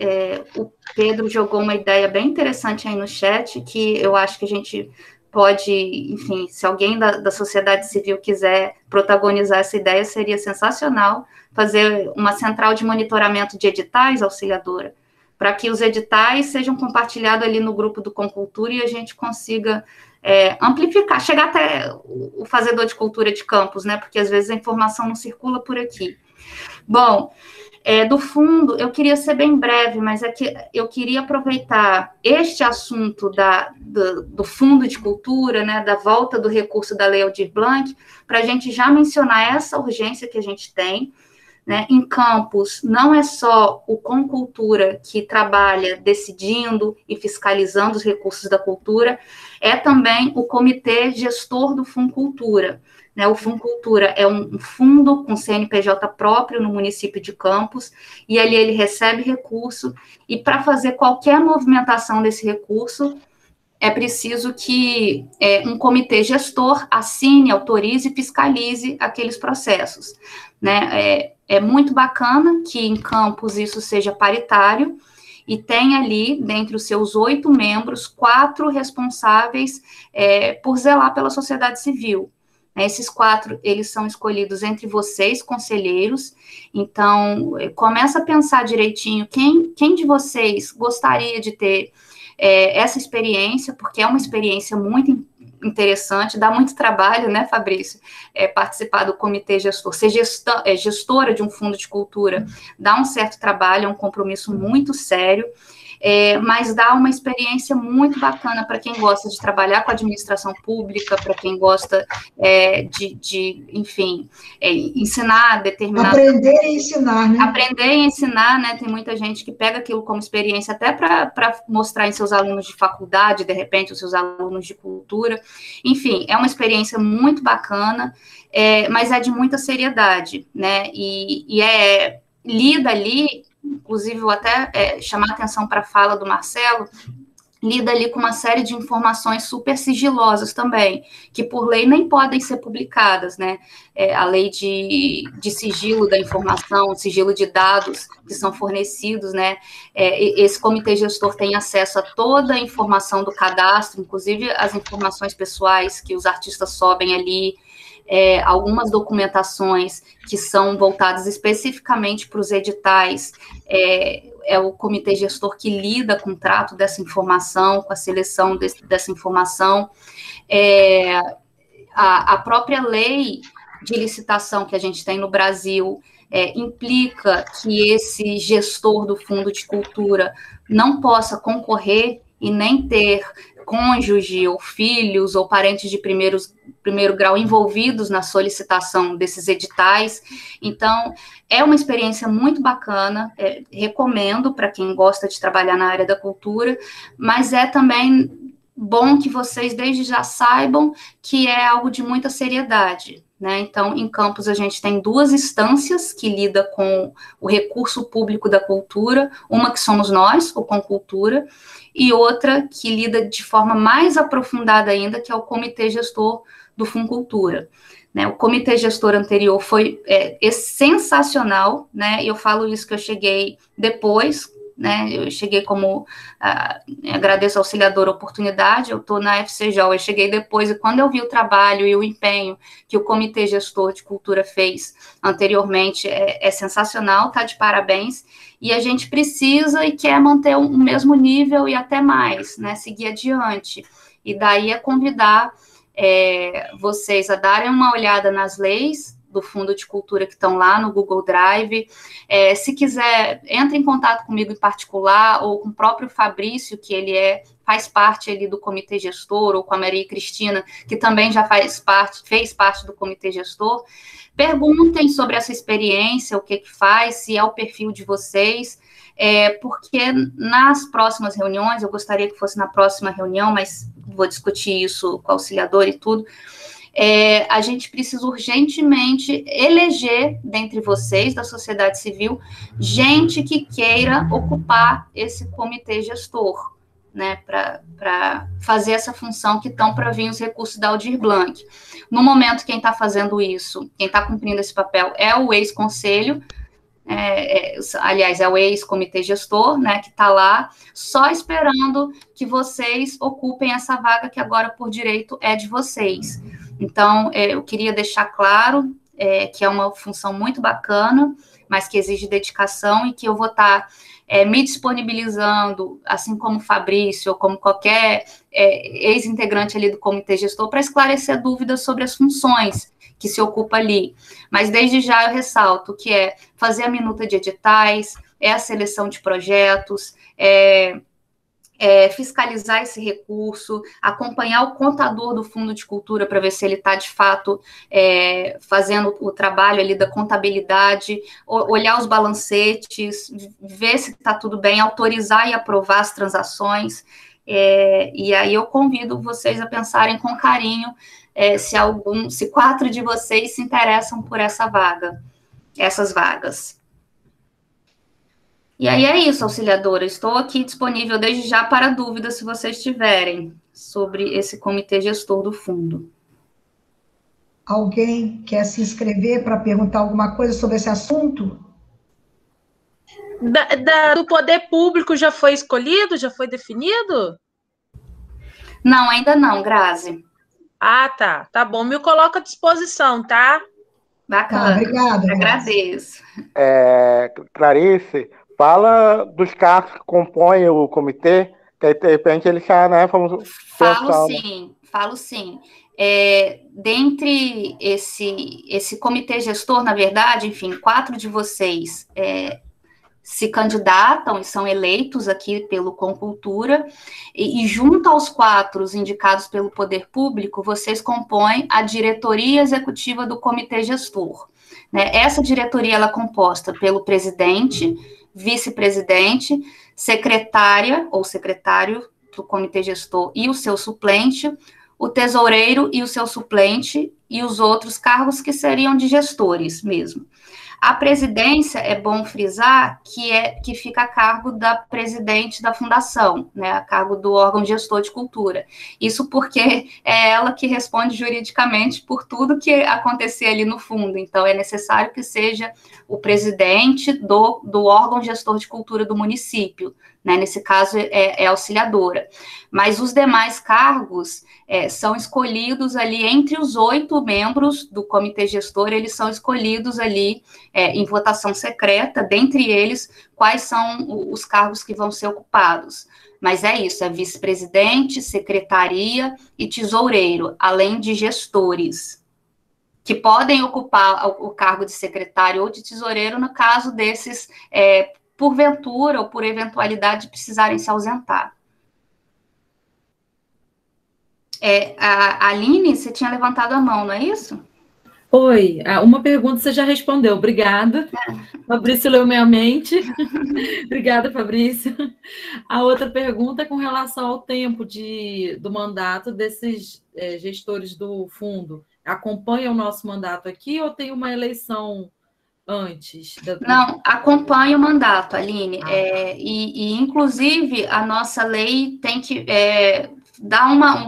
o Pedro jogou uma ideia bem interessante aí no chat, que eu acho que a gente pode, enfim, se alguém da sociedade civil quiser protagonizar essa ideia, seria sensacional fazer uma central de monitoramento de editais, auxiliadora, para que os editais sejam compartilhados ali no grupo do Concultura e a gente consiga amplificar, chegar até o fazedor de cultura de campus, né? Porque às vezes a informação não circula por aqui. Bom, do fundo, eu queria ser bem breve, mas eu queria aproveitar este assunto do fundo de cultura, né? Da volta do recurso da Lei Aldir Blanc, para a gente já mencionar essa urgência que a gente tem, né? Em campus, não é só o Concultura que trabalha decidindo e fiscalizando os recursos da cultura, é também o comitê gestor do Funcultura, né? O Funcultura é um fundo com CNPJ próprio no município de Campos, e ali ele recebe recurso, e para fazer qualquer movimentação desse recurso, é preciso que um comitê gestor assine, autorize e fiscalize aqueles processos, né? É muito bacana que em Campos isso seja paritário, e tem ali, dentre os seus 8 membros, 4 responsáveis por zelar pela sociedade civil. Esses 4, eles são escolhidos entre vocês, conselheiros, então, começa a pensar direitinho quem de vocês gostaria de ter essa experiência, porque é uma experiência muito interessante, dá muito trabalho, né, Fabrício, participar do comitê gestor, ser gestora de um fundo de cultura, dá um certo trabalho, é um compromisso muito sério, mas dá uma experiência muito bacana para quem gosta de trabalhar com administração pública, para quem gosta enfim, ensinar determinado... Aprender e ensinar, né? Aprender e ensinar, né? Tem muita gente que pega aquilo como experiência até para mostrar em seus alunos de faculdade, de repente, os seus alunos de cultura. Enfim, é uma experiência muito bacana, mas é de muita seriedade, né? E lida ali, inclusive, vou até chamar a atenção para a fala do Marcelo, lida ali com uma série de informações super sigilosas também, que por lei nem podem ser publicadas, né? A lei de sigilo da informação, sigilo de dados que são fornecidos, né? Esse comitê gestor tem acesso a toda a informação do cadastro, inclusive as informações pessoais que os artistas sobem ali, algumas documentações que são voltadas especificamente para os editais, é o comitê gestor que lida com o trato dessa informação, com a seleção dessa informação. A própria lei de licitação que a gente tem no Brasil implica que esse gestor do Fundo de Cultura não possa concorrer e nem ter cônjuge ou filhos ou parentes de primeiro grau envolvidos na solicitação desses editais. Então, é uma experiência muito bacana, recomendo para quem gosta de trabalhar na área da cultura, mas é também bom que vocês desde já saibam que é algo de muita seriedade, né? Então, em Campos, a gente tem 2 instâncias que lidam com o recurso público da cultura, uma que somos nós, o Concultura, e outra que lida de forma mais aprofundada ainda, que é o comitê gestor do Funcultura. Né, o comitê gestor anterior foi sensacional, né? Eu falo isso que eu cheguei depois, né? Eu cheguei como, agradeço ao auxiliador a oportunidade, eu estou na FCJOL, eu cheguei depois, e quando eu vi o trabalho e o empenho que o comitê gestor de cultura fez anteriormente, é sensacional, tá de parabéns, e a gente precisa e quer manter o mesmo nível e até mais, né? Seguir adiante, e daí é convidar vocês a darem uma olhada nas leis do Fundo de Cultura que estão lá no Google Drive. Se quiser, entre em contato comigo em particular, ou com o próprio Fabrício, que ele faz parte ali do comitê gestor, ou com a Maria Cristina, que também já fez parte do comitê gestor. Perguntem sobre essa experiência, o que faz, se é o perfil de vocês, porque nas próximas reuniões, eu gostaria que fosse na próxima reunião, mas vou discutir isso com o auxiliador e tudo, a gente precisa urgentemente eleger, dentre vocês, da sociedade civil, gente que queira ocupar esse comitê gestor, né, para fazer essa função que estão para vir os recursos da Aldir Blanc. No momento, quem está fazendo isso, quem está cumprindo esse papel é o ex-conselho, aliás, é o ex-comitê gestor, né, que está lá, só esperando que vocês ocupem essa vaga que agora, por direito, é de vocês. Então, eu queria deixar claro que é uma função muito bacana, mas que exige dedicação e que eu vou estar me disponibilizando, assim como o Fabrício, ou como qualquer ex-integrante ali do comitê gestor, para esclarecer dúvidas sobre as funções que se ocupa ali. Mas, desde já, eu ressalto que fazer a minuta de editais, a seleção de projetos, fiscalizar esse recurso, acompanhar o contador do Fundo de Cultura para ver se ele está, de fato, fazendo o trabalho ali da contabilidade, olhar os balancetes, ver se está tudo bem, autorizar e aprovar as transações, e aí eu convido vocês a pensarem com carinho se 4 de vocês se interessam por essas vagas. E aí é isso, auxiliadora. Estou aqui disponível desde já para dúvidas, se vocês tiverem, sobre esse comitê gestor do fundo. Alguém quer se inscrever para perguntar alguma coisa sobre esse assunto? Do poder público já foi escolhido? Já foi definido? Não, ainda não, Grazi. Ah, tá. Tá bom. Me coloca à disposição, tá? Tá, Bacana. obrigada. Agradeço. Clarice, fala dos cargos que compõem o comitê, que aí, de repente, eles já, né, vamos pensando. Falo sim. Dentre esse comitê gestor, na verdade, enfim, 4 de vocês se candidatam e são eleitos aqui pelo Concultura, e junto aos 4 indicados pelo poder público, vocês compõem a diretoria executiva do comitê gestor. Né? Essa diretoria ela é composta pelo presidente, vice-presidente, secretária ou secretário do comitê gestor e o seu suplente, o tesoureiro e o seu suplente, e os outros cargos que seriam de gestores mesmo. A presidência, é bom frisar, que fica a cargo da presidente da fundação, né, a cargo do órgão gestor de cultura. Isso porque é ela que responde juridicamente por tudo que acontecer ali no fundo. Então, é necessário que seja o presidente do órgão gestor de cultura do município. Né, nesse caso, é auxiliadora. Mas os demais cargos são escolhidos ali entre os 8 membros do comitê gestor, eles são escolhidos ali em votação secreta, dentre eles, quais são os cargos que vão ser ocupados. Mas é isso, é vice-presidente, secretaria e tesoureiro, além de gestores, que podem ocupar o cargo de secretário ou de tesoureiro no caso desses porventura ou por eventualidade precisarem se ausentar. A Aline, você tinha levantado a mão, não é isso? Oi, uma pergunta você já respondeu, obrigada. Fabrício leu minha mente. Obrigada, Fabrício. A outra pergunta é com relação ao tempo do mandato desses gestores do fundo. Acompanha o nosso mandato aqui ou tem uma eleição antes? Não, acompanha o mandato, Aline. Inclusive, a nossa lei tem que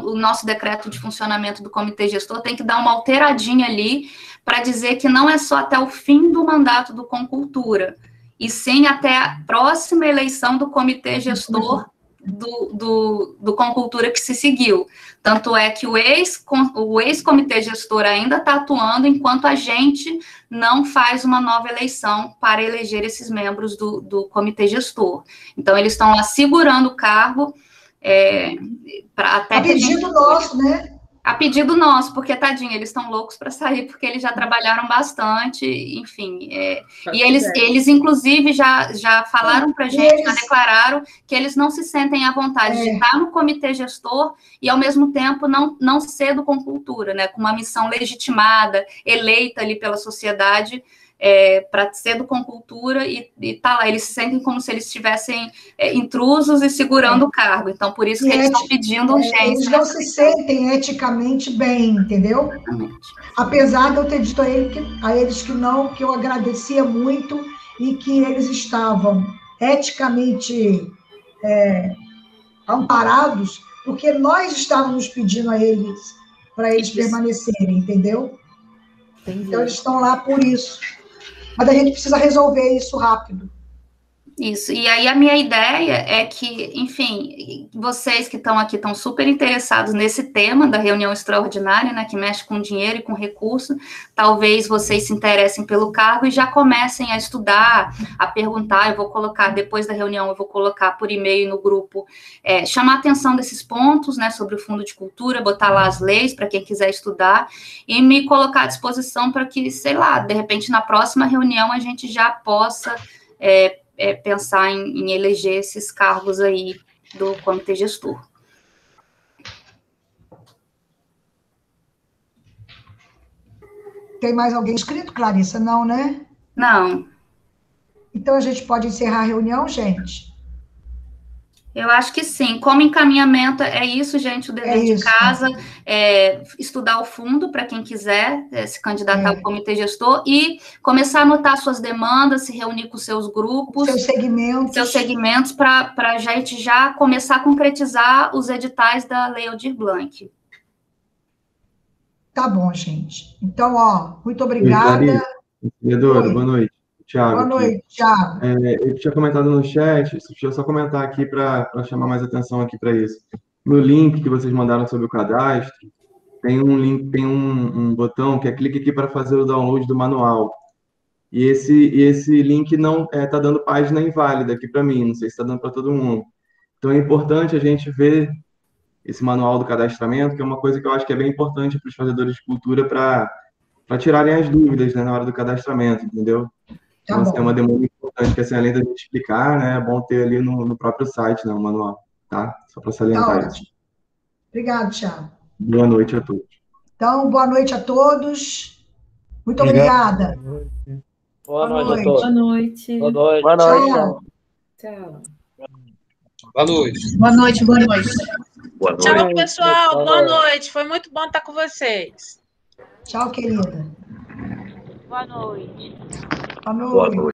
o nosso decreto de funcionamento do comitê gestor tem que dar uma alteradinha ali para dizer que não é só até o fim do mandato do Concultura, e sim até a próxima eleição do comitê gestor do Concultura que se seguiu. Tanto é que o ex-comitê gestor ainda está atuando enquanto a gente não faz uma nova eleição para eleger esses membros do comitê gestor. Então, eles estão lá segurando o cargo até a pedido nosso, né? A pedido nosso, porque, tadinho, eles estão loucos para sair, porque eles já trabalharam bastante, enfim. E eles, inclusive, já falaram para a gente, já declararam que eles não se sentem à vontade de estar no comitê gestor e, ao mesmo tempo, não ser do Concultura, né? Com uma missão legitimada, eleita ali pela sociedade, para ser do Concultura e tá lá, eles se sentem como se eles estivessem intrusos e segurando o cargo, então por isso que eles estão pedindo urgência. Eles não se sentem eticamente bem, entendeu? Exatamente. Apesar de eu ter dito a eles que eu agradecia muito e que eles estavam eticamente amparados, porque nós estávamos pedindo a eles, para eles permanecerem, entendeu? Entendi. Então eles estão lá por isso. Mas a gente precisa resolver isso rápido. Isso, e aí a minha ideia é que, enfim, vocês que estão aqui estão super interessados nesse tema da reunião extraordinária, né, que mexe com dinheiro e com recurso, talvez vocês se interessem pelo cargo e já comecem a estudar, a perguntar. Eu vou colocar, depois da reunião, eu vou colocar por e-mail no grupo, chamar a atenção desses pontos, né, sobre o Fundo de Cultura, botar lá as leis para quem quiser estudar e me colocar à disposição para que, sei lá, de repente na próxima reunião a gente já possa pensar em eleger esses cargos aí do comitê gestor. Tem mais alguém inscrito, Clarissa? Não, né? Não. Então a gente pode encerrar a reunião, gente? Eu acho que sim. Como encaminhamento, é isso, gente, o dever de casa, estudar o fundo, para quem quiser se candidatar ao comitê gestor, e começar a anotar suas demandas, se reunir com seus grupos. Seus segmentos, para a gente já começar a concretizar os editais da Lei Aldir Blanc. Tá bom, gente. Então, muito obrigada. Vereadora, boa noite. Thiago. Boa noite, Thiago. Eu tinha comentado no chat, deixa eu só comentar aqui para chamar mais atenção aqui para isso. No link que vocês mandaram sobre o cadastro, tem um link, tem um botão que é clique aqui para fazer o download do manual. E esse link não está dando página inválida aqui para mim, não sei se está dando para todo mundo. Então é importante a gente ver esse manual do cadastramento, que é uma coisa que eu acho que é bem importante para os fazedores de cultura para tirarem as dúvidas, né, na hora do cadastramento, entendeu? Então, é uma demanda importante, que assim, além da gente explicar, né, é bom ter ali no próprio site, né, o manual, tá? Só para salientar isso. Obrigado, Thiago. Boa noite a todos. Então, boa noite a todos. Muito obrigada. Boa noite a todos. Boa noite. Boa noite. Boa noite. Tchau. Tchau. Boa noite. Boa noite, boa noite. Boa noite. Tchau, pessoal. Boa noite. Foi muito bom estar com vocês. Tchau, querida. Boa noite. Boa noite. Boa noite.